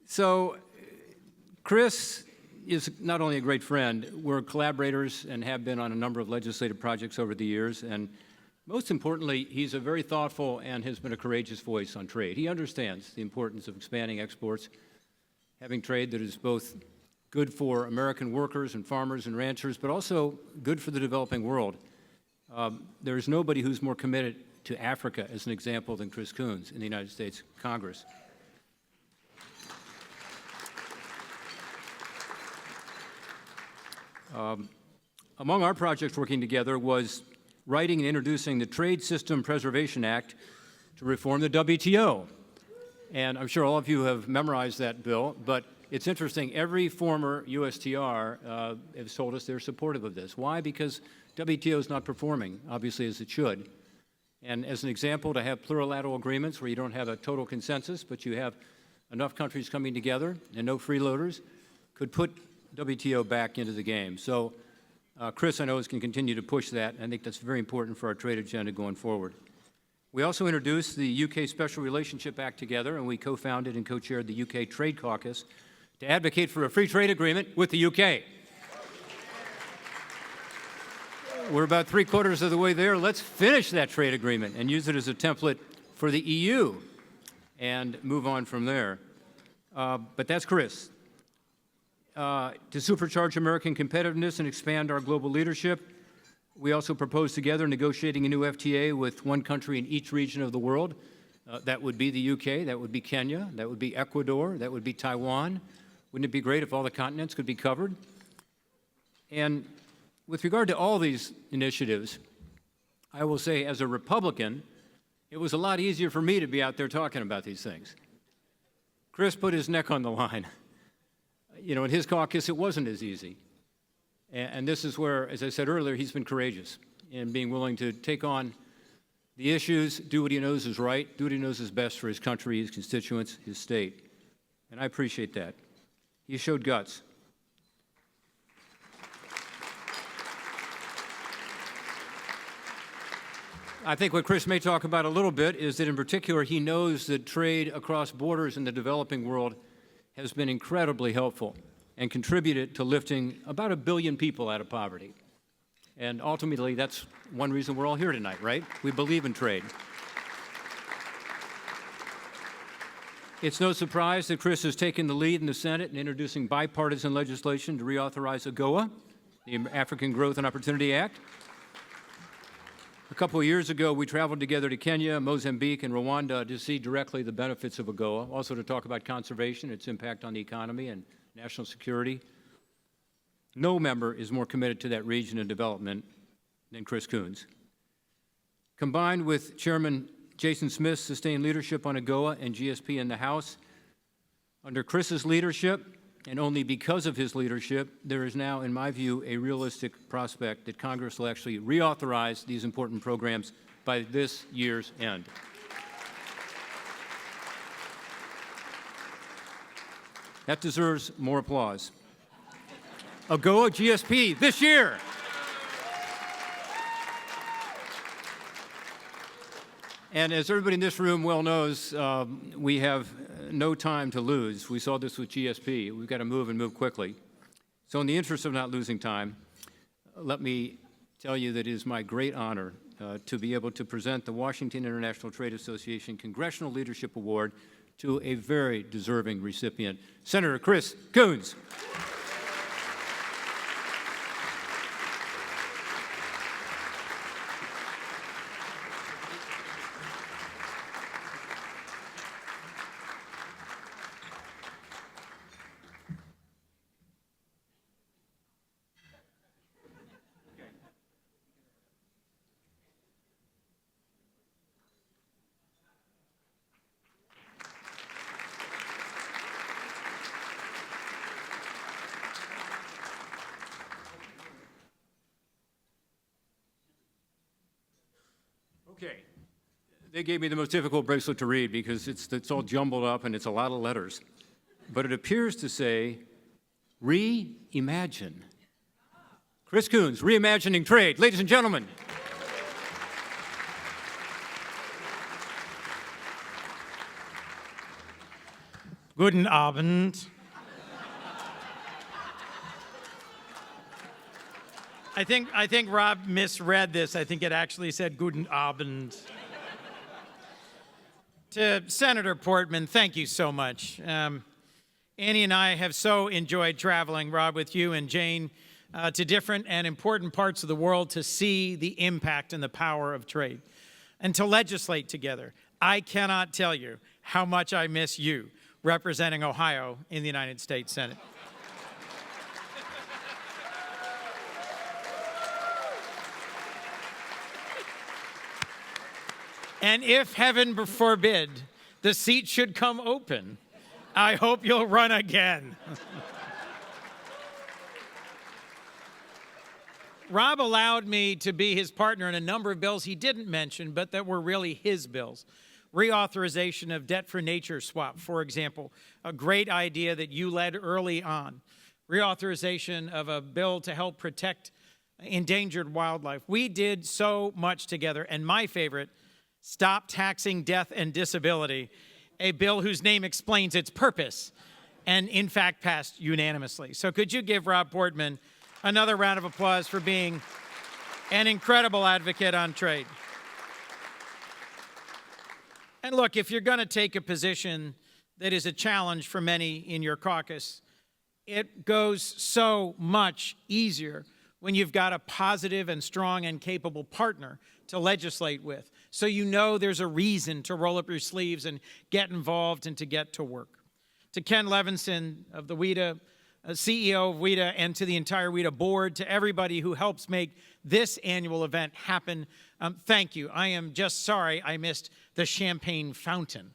So Chris is not only a great friend, we're collaborators and have been on a number of legislative projects over the years, and most importantly, he's a very thoughtful and has been a courageous voice on trade. He understands the importance of expanding exports, having trade that is both good for American workers and farmers and ranchers, but also good for the developing world. There is nobody who's more committed to Africa, as an example, than Chris Coons in the United States Congress. Among our projects working together was writing and introducing the Trade System Preservation Act to reform the WTO. And I'm sure all of you have memorized that bill, but it's interesting. Every former USTR has told us they're supportive of this. Why? Because WTO is not performing, obviously, as it should. And as an example, to have plurilateral agreements where you don't have a total consensus, but you have enough countries coming together and no freeloaders, could put WTO back into the game. So Chris, I know, can continue to push that. I think that's very important for our trade agenda going forward. We also introduced the UK Special Relationship Act together, and we co-founded and co-chaired the UK Trade Caucus to advocate for a free trade agreement with the UK. We're about 3/4 of the way there. Let's finish that trade agreement and use it as a template for the EU and move on from there. But that's Chris. To supercharge American competitiveness and expand our global leadership, we also proposed together negotiating a new FTA with one country in each region of the world. That would be the UK, that would be Kenya, that would be Ecuador, that would be Taiwan. Wouldn't it be great if all the continents could be covered? And with regard to all these initiatives, I will say as a Republican, it was a lot easier for me to be out there talking about these things. Chris put his neck on the line. You know, in his caucus, it wasn't as easy. And this is where, as I said earlier, he's been courageous in being willing to take on the issues, do what he knows is right, do what he knows is best for his country, his constituents, his state. And I appreciate that. He showed guts. I think what Chris may talk about a little bit is that in particular he knows that trade across borders in the developing world has been incredibly helpful and contributed to lifting about 1 billion people out of poverty. And ultimately, that's one reason we're all here tonight, right? We believe in trade. It's no surprise that Chris has taken the lead in the Senate in introducing bipartisan legislation to reauthorize AGOA, the African Growth and Opportunity Act. A couple of years ago, we traveled together to Kenya, Mozambique, and Rwanda to see directly the benefits of AGOA, also to talk about conservation, its impact on the economy and national security. No member is more committed to that region and development than Chris Coons. Combined with Chairman Jason Smith's sustained leadership on AGOA and GSP in the House, under Chris's leadership, and only because of his leadership, there is now, in my view, a realistic prospect that Congress will actually reauthorize these important programs by this year's end. That deserves more applause. AGOA GSP this year. And as everybody in this room well knows, we have no time to lose. We saw this with GSP. We've got to move and move quickly. So in the interest of not losing time, let me tell you that it is my great honor to be able to present the Washington International Trade Association Congressional Leadership Award to a very deserving recipient, Senator Chris Coons. Okay. They gave me the most difficult bracelet to read because it's all jumbled up and it's a lot of letters. But it appears to say, reimagine. Chris Coons, reimagining trade. Ladies and gentlemen.
Guten Abend. I think Rob misread this. I think it actually said Guten Abend. To Senator Portman, thank you so much. Annie and I have so enjoyed traveling, Rob, with you and Jane to different and important parts of the world to see the impact and the power of trade and to legislate together. I cannot tell you how much I miss you representing Ohio in the United States Senate. And if, heaven forbid, the seat should come open, I hope you'll run again. Rob allowed me to be his partner in a number of bills he didn't mention, but that were really his bills. Reauthorization of debt for nature swap, for example, a great idea that you led early on. Reauthorization of a bill to help protect endangered wildlife. We did so much together, and my favorite, Stop Taxing Death and Disability, a bill whose name explains its purpose, and in fact passed unanimously. So could you give Rob Portman another round of applause for being an incredible advocate on trade? And look, if you're going to take a position that is a challenge for many in your caucus, it goes so much easier when you've got a positive and strong and capable partner to legislate with. So you know there's a reason to roll up your sleeves and get involved and to get to work. To Ken Levinson of the WITA, CEO of WITA, and to the entire WITA board, to everybody who helps make this annual event happen, thank you. I am just sorry I missed the champagne fountain.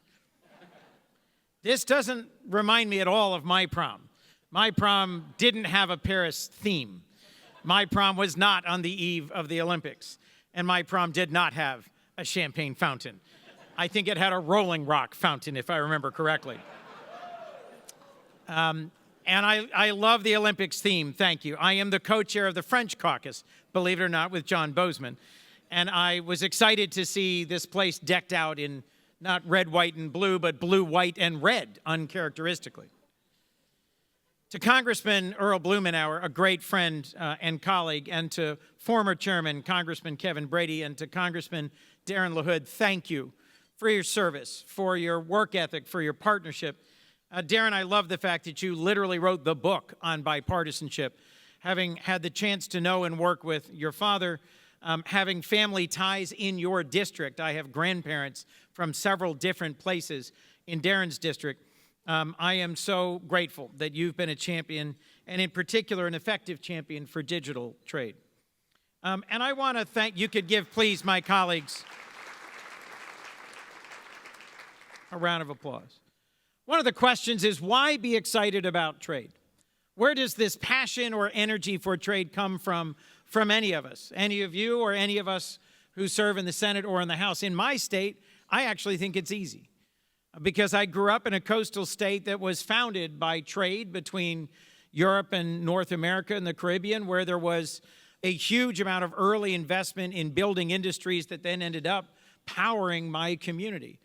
This doesn't remind me at all of my prom. My prom didn't have a Paris theme. My prom was not on the eve of the Olympics, and my prom did not have a champagne fountain. I think it had a Rolling Rock fountain, if I remember correctly. And I love the Olympics theme, thank you. I am the co-chair of the French caucus, believe it or not, with John Bozeman. And I was excited to see this place decked out in not red, white, and blue, but blue, white, and red, uncharacteristically. To Congressman Earl Blumenauer, a great friend and colleague, and to former Chairman Congressman Kevin Brady, and to Congressman Darin LaHood, thank you for your service, for your work ethic, for your partnership. Darin, I love the fact that you literally wrote the book on bipartisanship, having had the chance to know and work with your father, having family ties in your district. I have grandparents from several different places in Darin's district. I am so grateful that you've been a champion, and in particular, an effective champion for digital trade. And I want to thank, you could give, please, my colleagues a round of applause. One of the questions is, why be excited about trade? Where does this passion or energy for trade come from any of us? Any of you or any of us who serve in the Senate or in the House? In my state, I actually think it's easy, because I grew up in a coastal state that was founded by trade between Europe and North America and the Caribbean, where there was a huge amount of early investment in building industries that then ended up powering my community.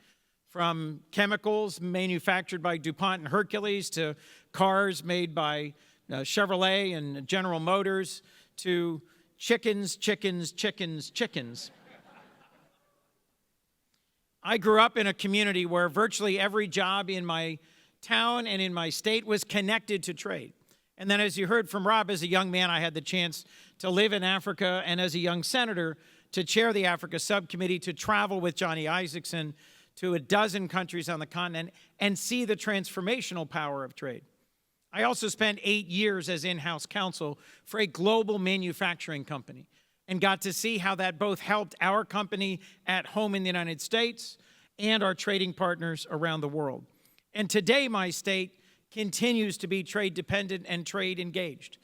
From chemicals manufactured by DuPont and Hercules to cars made by Chevrolet and General Motors to chickens, chickens, chickens, chickens. I grew up in a community where virtually every job in my town and in my state was connected to trade. And then, as you heard from Rob, as a young man, I had the chance to live in Africa, and as a young senator, to chair the Africa subcommittee, to travel with Johnny Isaacson to a dozen countries on the continent and see the transformational power of trade. I also spent 8 years as in-house counsel for a global manufacturing company and got to see how that both helped our company at home in the United States and our trading partners around the world. And today, my state continues to be trade dependent and trade engaged.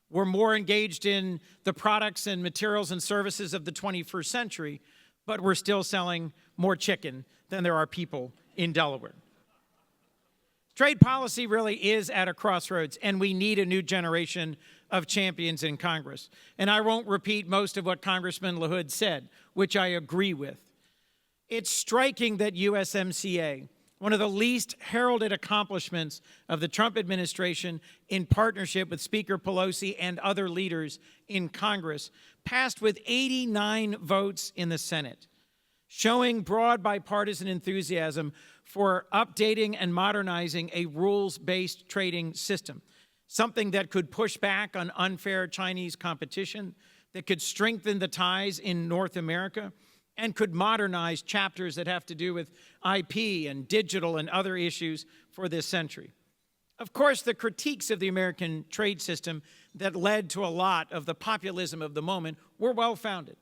We're more engaged in the products and materials and services of the 21st century, but we're still selling more chicken than there are people in Delaware. Trade policy really is at a crossroads, and we need a new generation of champions in Congress. And I won't repeat most of what Congressman LaHood said, which I agree with. It's striking that USMCA, one of the least heralded accomplishments of the Trump administration in partnership with Speaker Pelosi and other leaders in Congress, passed with 89 votes in the Senate, showing broad bipartisan enthusiasm for updating and modernizing a rules-based trading system, something that could push back on unfair Chinese competition, that could strengthen the ties in North America, and could modernize chapters that have to do with IP and digital and other issues for this century. Of course, the critiques of the American trade system that led to a lot of the populism of the moment were well-founded.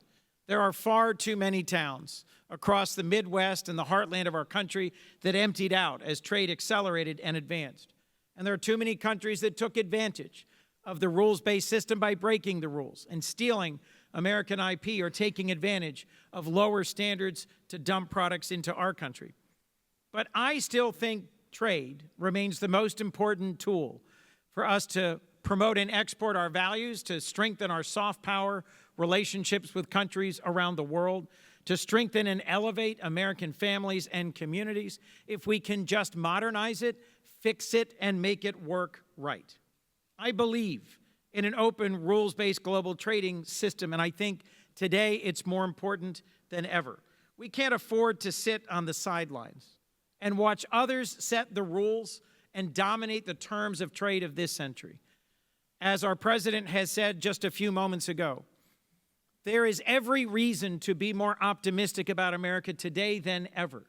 There are far too many towns across the Midwest and the heartland of our country that emptied out as trade accelerated and advanced. And there are too many countries that took advantage of the rules-based system by breaking the rules and stealing American IP or taking advantage of lower standards to dump products into our country. But I still think trade remains the most important tool for us to promote and export our values, to strengthen our soft power relationships with countries around the world, to strengthen and elevate American families and communities, if we can just modernize it, fix it, and make it work right. I believe in an open, rules-based global trading system, and I think today it's more important than ever. We can't afford to sit on the sidelines and watch others set the rules and dominate the terms of trade of this century. As our president has said just a few moments ago, there is every reason to be more optimistic about America today than ever.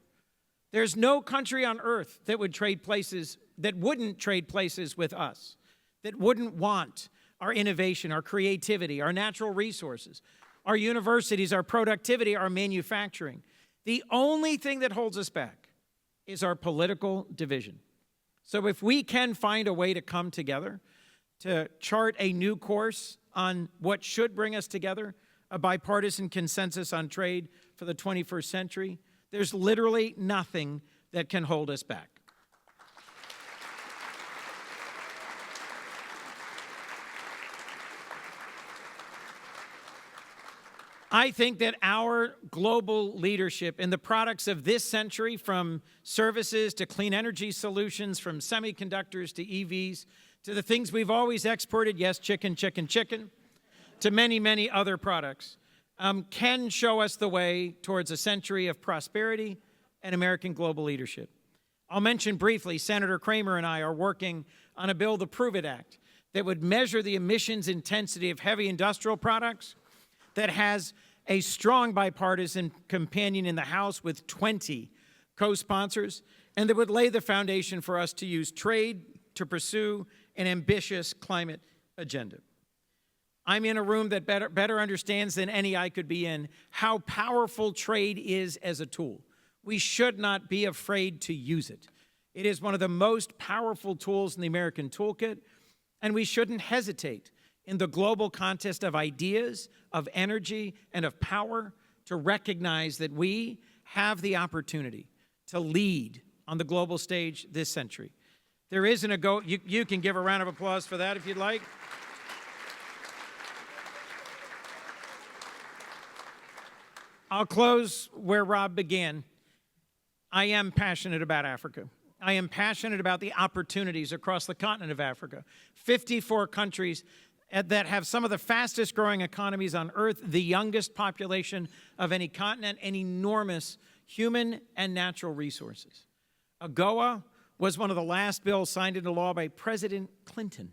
There's no country on earth that wouldn't trade places with us, that wouldn't want our innovation, our creativity, our natural resources, our universities, our productivity, our manufacturing. The only thing that holds us back is our political division. So if we can find a way to come together, to chart a new course on what should bring us together, a bipartisan consensus on trade for the 21st century, there's literally nothing that can hold us back. I think that our global leadership in the products of this century, from services to clean energy solutions, from semiconductors to EVs, to the things we've always exported, yes, chicken, chicken, chicken, to many, many other products, can show us the way towards a century of prosperity and American global leadership. I'll mention briefly, Senator Kramer and I are working on a bill, the Prove It Act, that would measure the emissions intensity of heavy industrial products, that has a strong bipartisan companion in the House with 20 co-sponsors, and that would lay the foundation for us to use trade to pursue an ambitious climate agenda. I'm in a room that better understands than any I could be in how powerful trade is as a tool. We should not be afraid to use it. It is one of the most powerful tools in the American toolkit, and we shouldn't hesitate in the global contest of ideas, of energy, and of power to recognize that we have the opportunity to lead on the global stage this century. There isn't a go. You can give a round of applause for that if you'd like. I'll close where Rob began. I am passionate about Africa. I am passionate about the opportunities across the continent of Africa. 54 countries that have some of the fastest growing economies on earth, the youngest population of any continent, and enormous human and natural resources. AGOA was one of the last bills signed into law by President Clinton.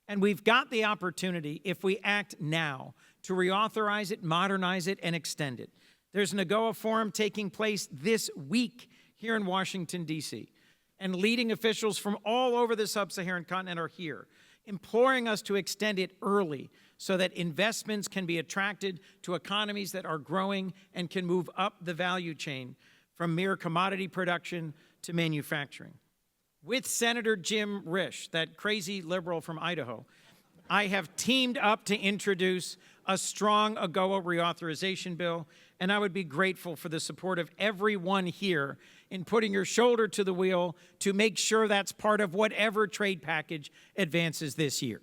And we've got the opportunity, if we act now, to reauthorize it, modernize it, and extend it. There's an AGOA forum taking place this week here in Washington, D.C., and leading officials from all over the sub-Saharan continent are here, imploring us to extend it early so that investments can be attracted to economies that are growing and can move up the value chain from mere commodity production to manufacturing. With Senator Jim Risch, that crazy liberal from Idaho, I have teamed up to introduce a strong AGOA reauthorization bill, and I would be grateful for the support of everyone here in putting your shoulder to the wheel to make sure that's part of whatever trade package advances this year.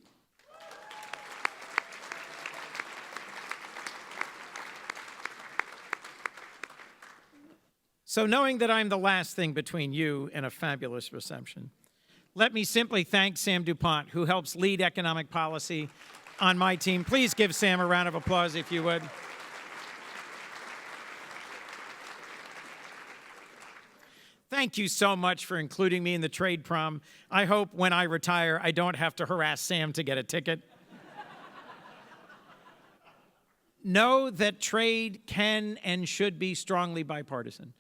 So knowing that I'm the last thing between you and a fabulous reception, let me simply thank Sam DuPont, who helps lead economic policy on my team. Please give Sam a round of applause if you would. Thank you so much for including me in the trade prom. I hope when I retire, I don't have to harass Sam to get a ticket. Know that trade can and should be strongly bipartisan,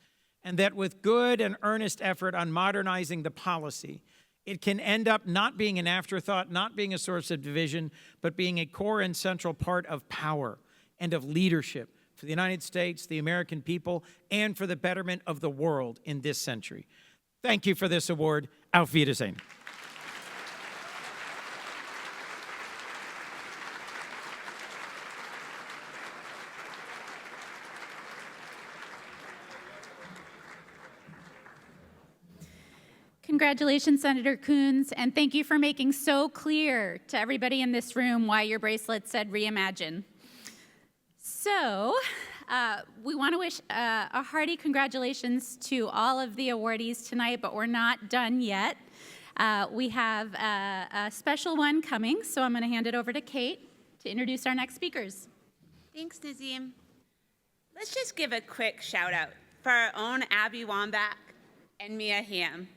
and that with good and earnest effort on modernizing the policy, it can end up not being an afterthought, not being a source of division, but being a core and central part of power and of leadership for the United States, the American people, and for the betterment of the world in this century. Thank you for this award. Auf Wiedersehen.
Congratulations, Senator Coons, and thank you for making so clear to everybody in this room why your bracelet said reimagine. So, we want to wish a hearty congratulations to all of the awardees tonight, but we're not done yet. We have a special one coming, so I'm going to hand it over to Kate to introduce our next speakers.
Thanks, Nazim. Let's just give a quick shout out for our own Abby Wambach and Mia Hamm.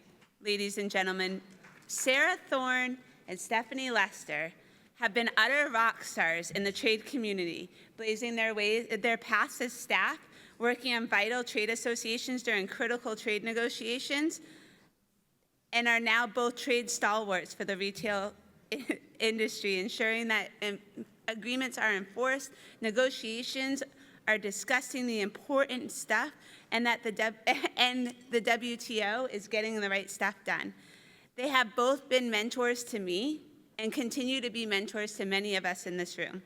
Ladies and gentlemen, Sarah Thorne and Stephanie Lester have been utter rock stars in the trade community, blazing their paths as staff, working on vital trade associations during critical trade negotiations, and are now both trade stalwarts for the retail industry, ensuring that agreements are enforced, negotiations are discussing the important stuff, and that the WTO is getting the right stuff done. They have both been mentors to me and continue to be mentors to many of us in this room.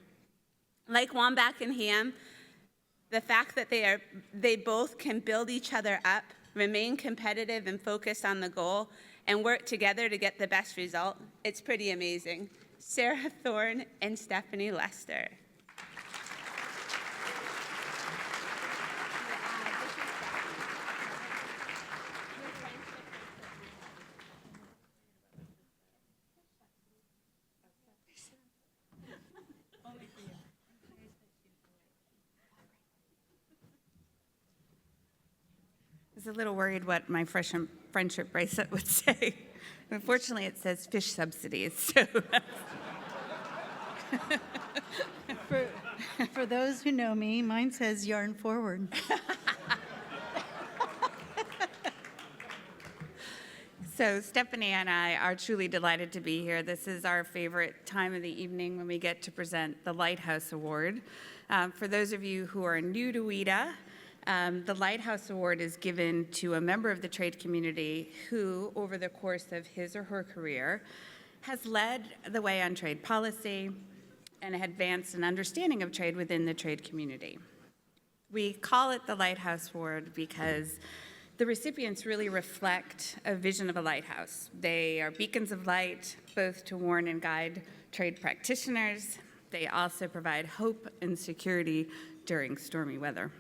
Like Wambach and Hamm, the fact that they both can build each other up, remain competitive and focused on the goal, and work together to get the best result, it's pretty amazing. Sarah Thorne and Stephanie Lester.
I was a little worried what my friendship bracelet would say. Unfortunately, it says fish subsidies. So
For those who know me, mine says yarn forward.
So Stephanie and I are truly delighted to be here. This is our favorite time of the evening when we get to present the Lighthouse Award. For those of you who are new to WITA, the Lighthouse Award is given to a member of the trade community who, over the course of his or her career, has led the way on trade policy and advanced an understanding of trade within the trade community. We call it the Lighthouse Award because the recipients really reflect a vision of a lighthouse. They are beacons of light, both to warn and guide trade practitioners. They also provide hope and security during stormy weather.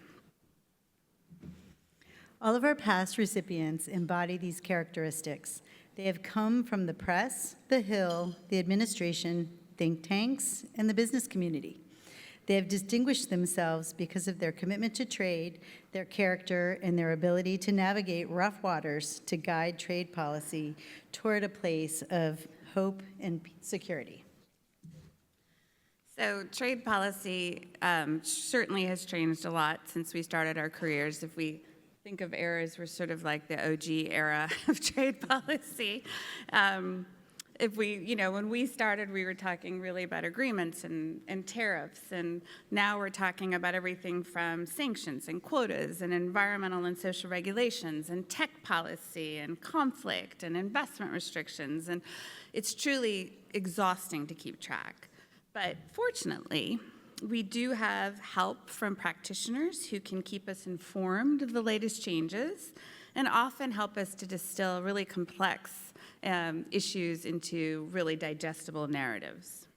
All of our past recipients embody these characteristics. They have come from the press, the Hill, the administration, think tanks, and the business community. They have distinguished themselves because of their commitment to trade, their character, and their ability to navigate rough waters to guide trade policy toward a place of hope and security.
So trade policy certainly has changed a lot since we started our careers. If we think of eras, we're sort of like the OG era of trade policy. When we started, we were talking really about agreements and tariffs, and now we're talking about everything from sanctions and quotas and environmental and social regulations and tech policy and conflict and investment restrictions, and it's truly exhausting to keep track. But fortunately, We do have help from practitioners who can keep us informed of the latest changes and often help us to distill really complex issues into really digestible narratives.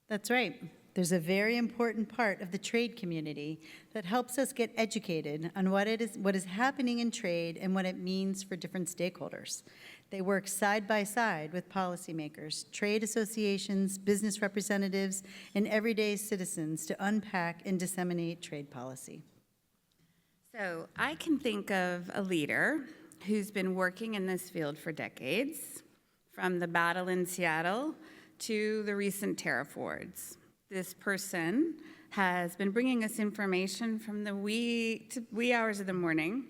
That's right. There's a very important part of the trade community that helps us get educated on what is happening in trade and what it means for different stakeholders. They work side by side with policymakers, trade associations, business representatives, and everyday citizens to unpack and disseminate trade policy.
So I can think of a leader who's been working in this field for decades, from the battle in Seattle to the recent tariff wars. This person has been bringing us information from the wee hours of the morning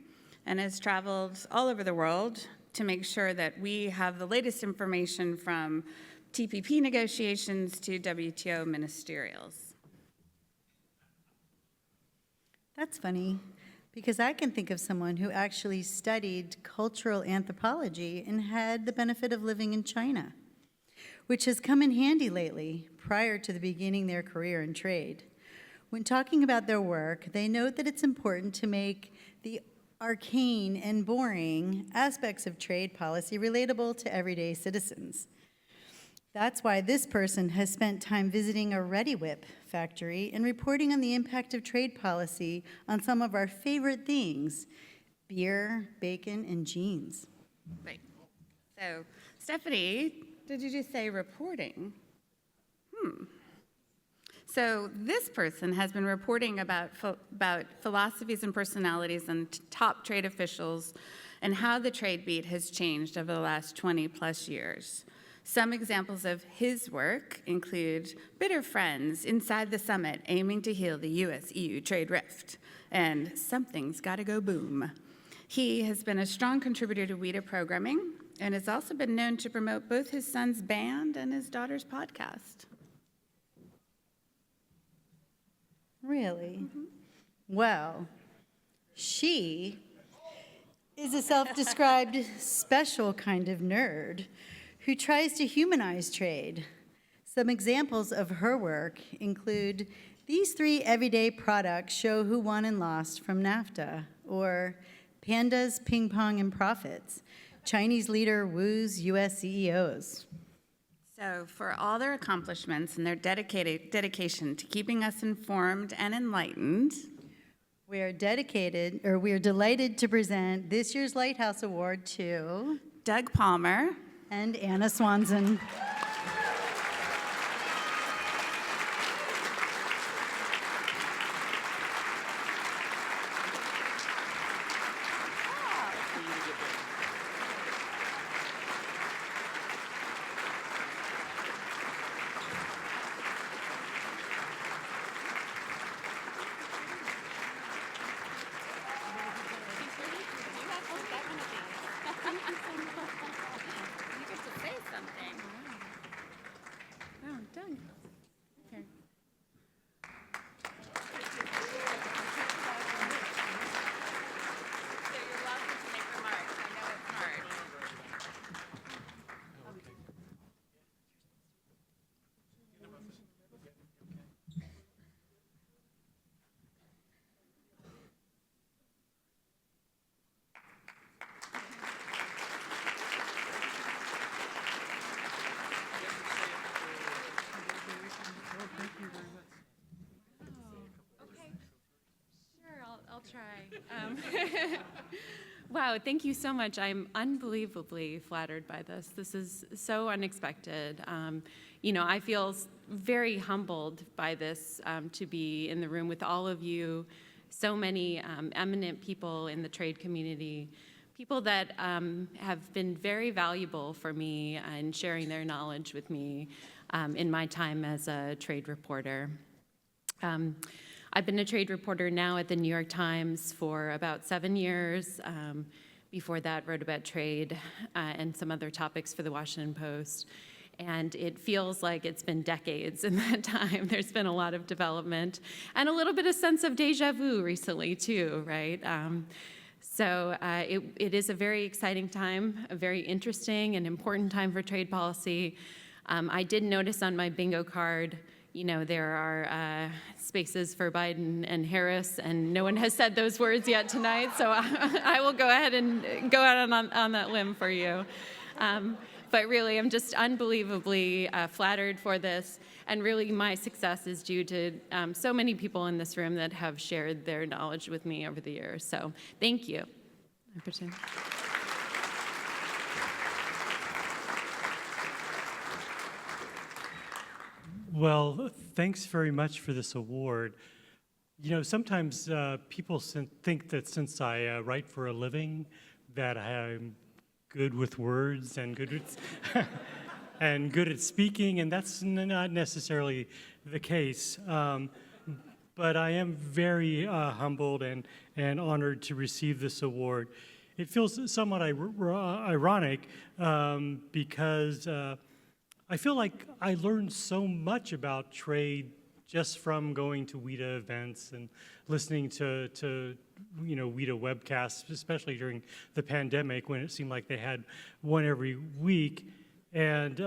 and has traveled all over the world to make sure that we have the latest information from TPP negotiations to WTO ministerials.
That's funny, because I can think of someone who actually studied cultural anthropology and had the benefit of living in China, which has come in handy lately prior to the beginning their career in trade. When talking about their work, they note that it's important to make the arcane and boring aspects of trade policy relatable to everyday citizens. That's why this person has spent time visiting a Reddi-wip factory and reporting on the impact of trade policy on some of our favorite things: beer, bacon, and jeans.
Right. So, Stephanie, did you just say reporting? So this person has been reporting about philosophies and personalities and top trade officials and how the trade beat has changed over the last 20 plus years. Some examples of his work include Bitter Friends Inside the Summit, aiming to heal the US-EU trade rift, and Something's Gotta Go Boom. He has been a strong contributor to WITA programming and has also been known to promote both his son's band and his daughter's podcast.
Really? Well, she is a self-described special kind of nerd who tries to humanize trade. Some examples of her work include these 3 everyday products show who won and lost from NAFTA, or Pandas, Ping Pong, and Profits. Chinese leader woos U.S. CEOs.
So for all their accomplishments and their dedication to keeping us informed and enlightened,
we are delighted to present this year's Lighthouse Award to
Doug Palmer
and Anna Swanson.
I'll try. Wow, thank you so much. I'm unbelievably flattered by this. This is so unexpected. I feel very humbled by this, to be in the room with all of you, so many eminent people in the trade community, people that have been very valuable for me in sharing their knowledge with me in my time as a trade reporter. I've been a trade reporter now at the New York Times for about 7 years. Before that, wrote about trade and some other topics for the Washington Post. And it feels like it's been decades in that time. There's been a lot of development and a little bit of sense of deja vu recently too, right? So it is a very exciting time, a very interesting and important time for trade policy. I did notice on my bingo card, there are spaces for Biden and Harris, and no one has said those words yet tonight, so I will go ahead and go out on that limb for you. But really, I'm just unbelievably flattered for this, and really my success is due to so many people in this room that have shared their knowledge with me over the years. So thank you.
Well, thanks very much for this award. Sometimes people think that since I write for a living, that I'm good with words and good at, and good at speaking, and that's not necessarily the case. But I am very humbled and honored to receive this award. It feels somewhat ironic because I feel like I learned so much about trade just from going to WITA events and listening to WITA webcasts, especially during the pandemic when it seemed like they had one every week. And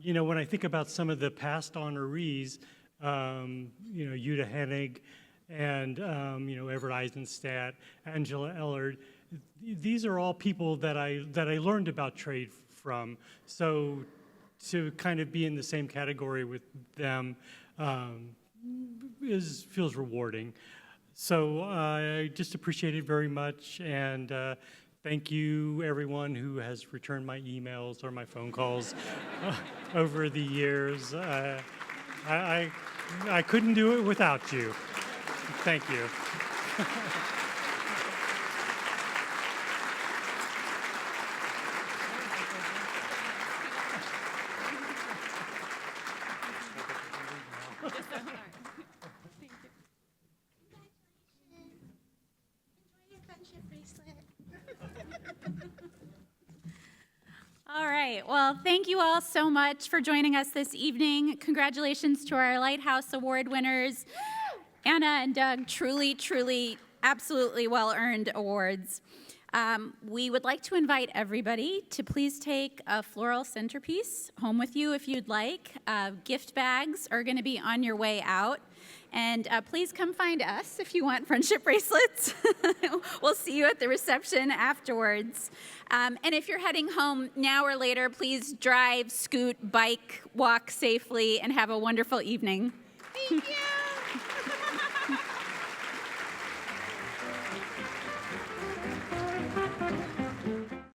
when I think about some of the past honorees, Jutta Hennig and Everett Eisenstadt, Angela Ellard, these are all people that I learned about trade from. So to kind of be in the same category with them feels rewarding. So I just appreciate it very much, and thank you everyone who has returned my emails or my phone calls over the years. I couldn't do it without you. Thank you.
All right, well, thank you all so much for joining us this evening. Congratulations to our Lighthouse Award winners, Anna and Doug, truly, absolutely well-earned awards. We would like to invite everybody to please take a floral centerpiece home with you if you'd like. Gift bags are going to be on your way out. And please come find us if you want friendship bracelets. We'll see you at the reception afterwards. And if you're heading home now or later, please drive, scoot, bike, walk safely, and have a wonderful evening. Thank you.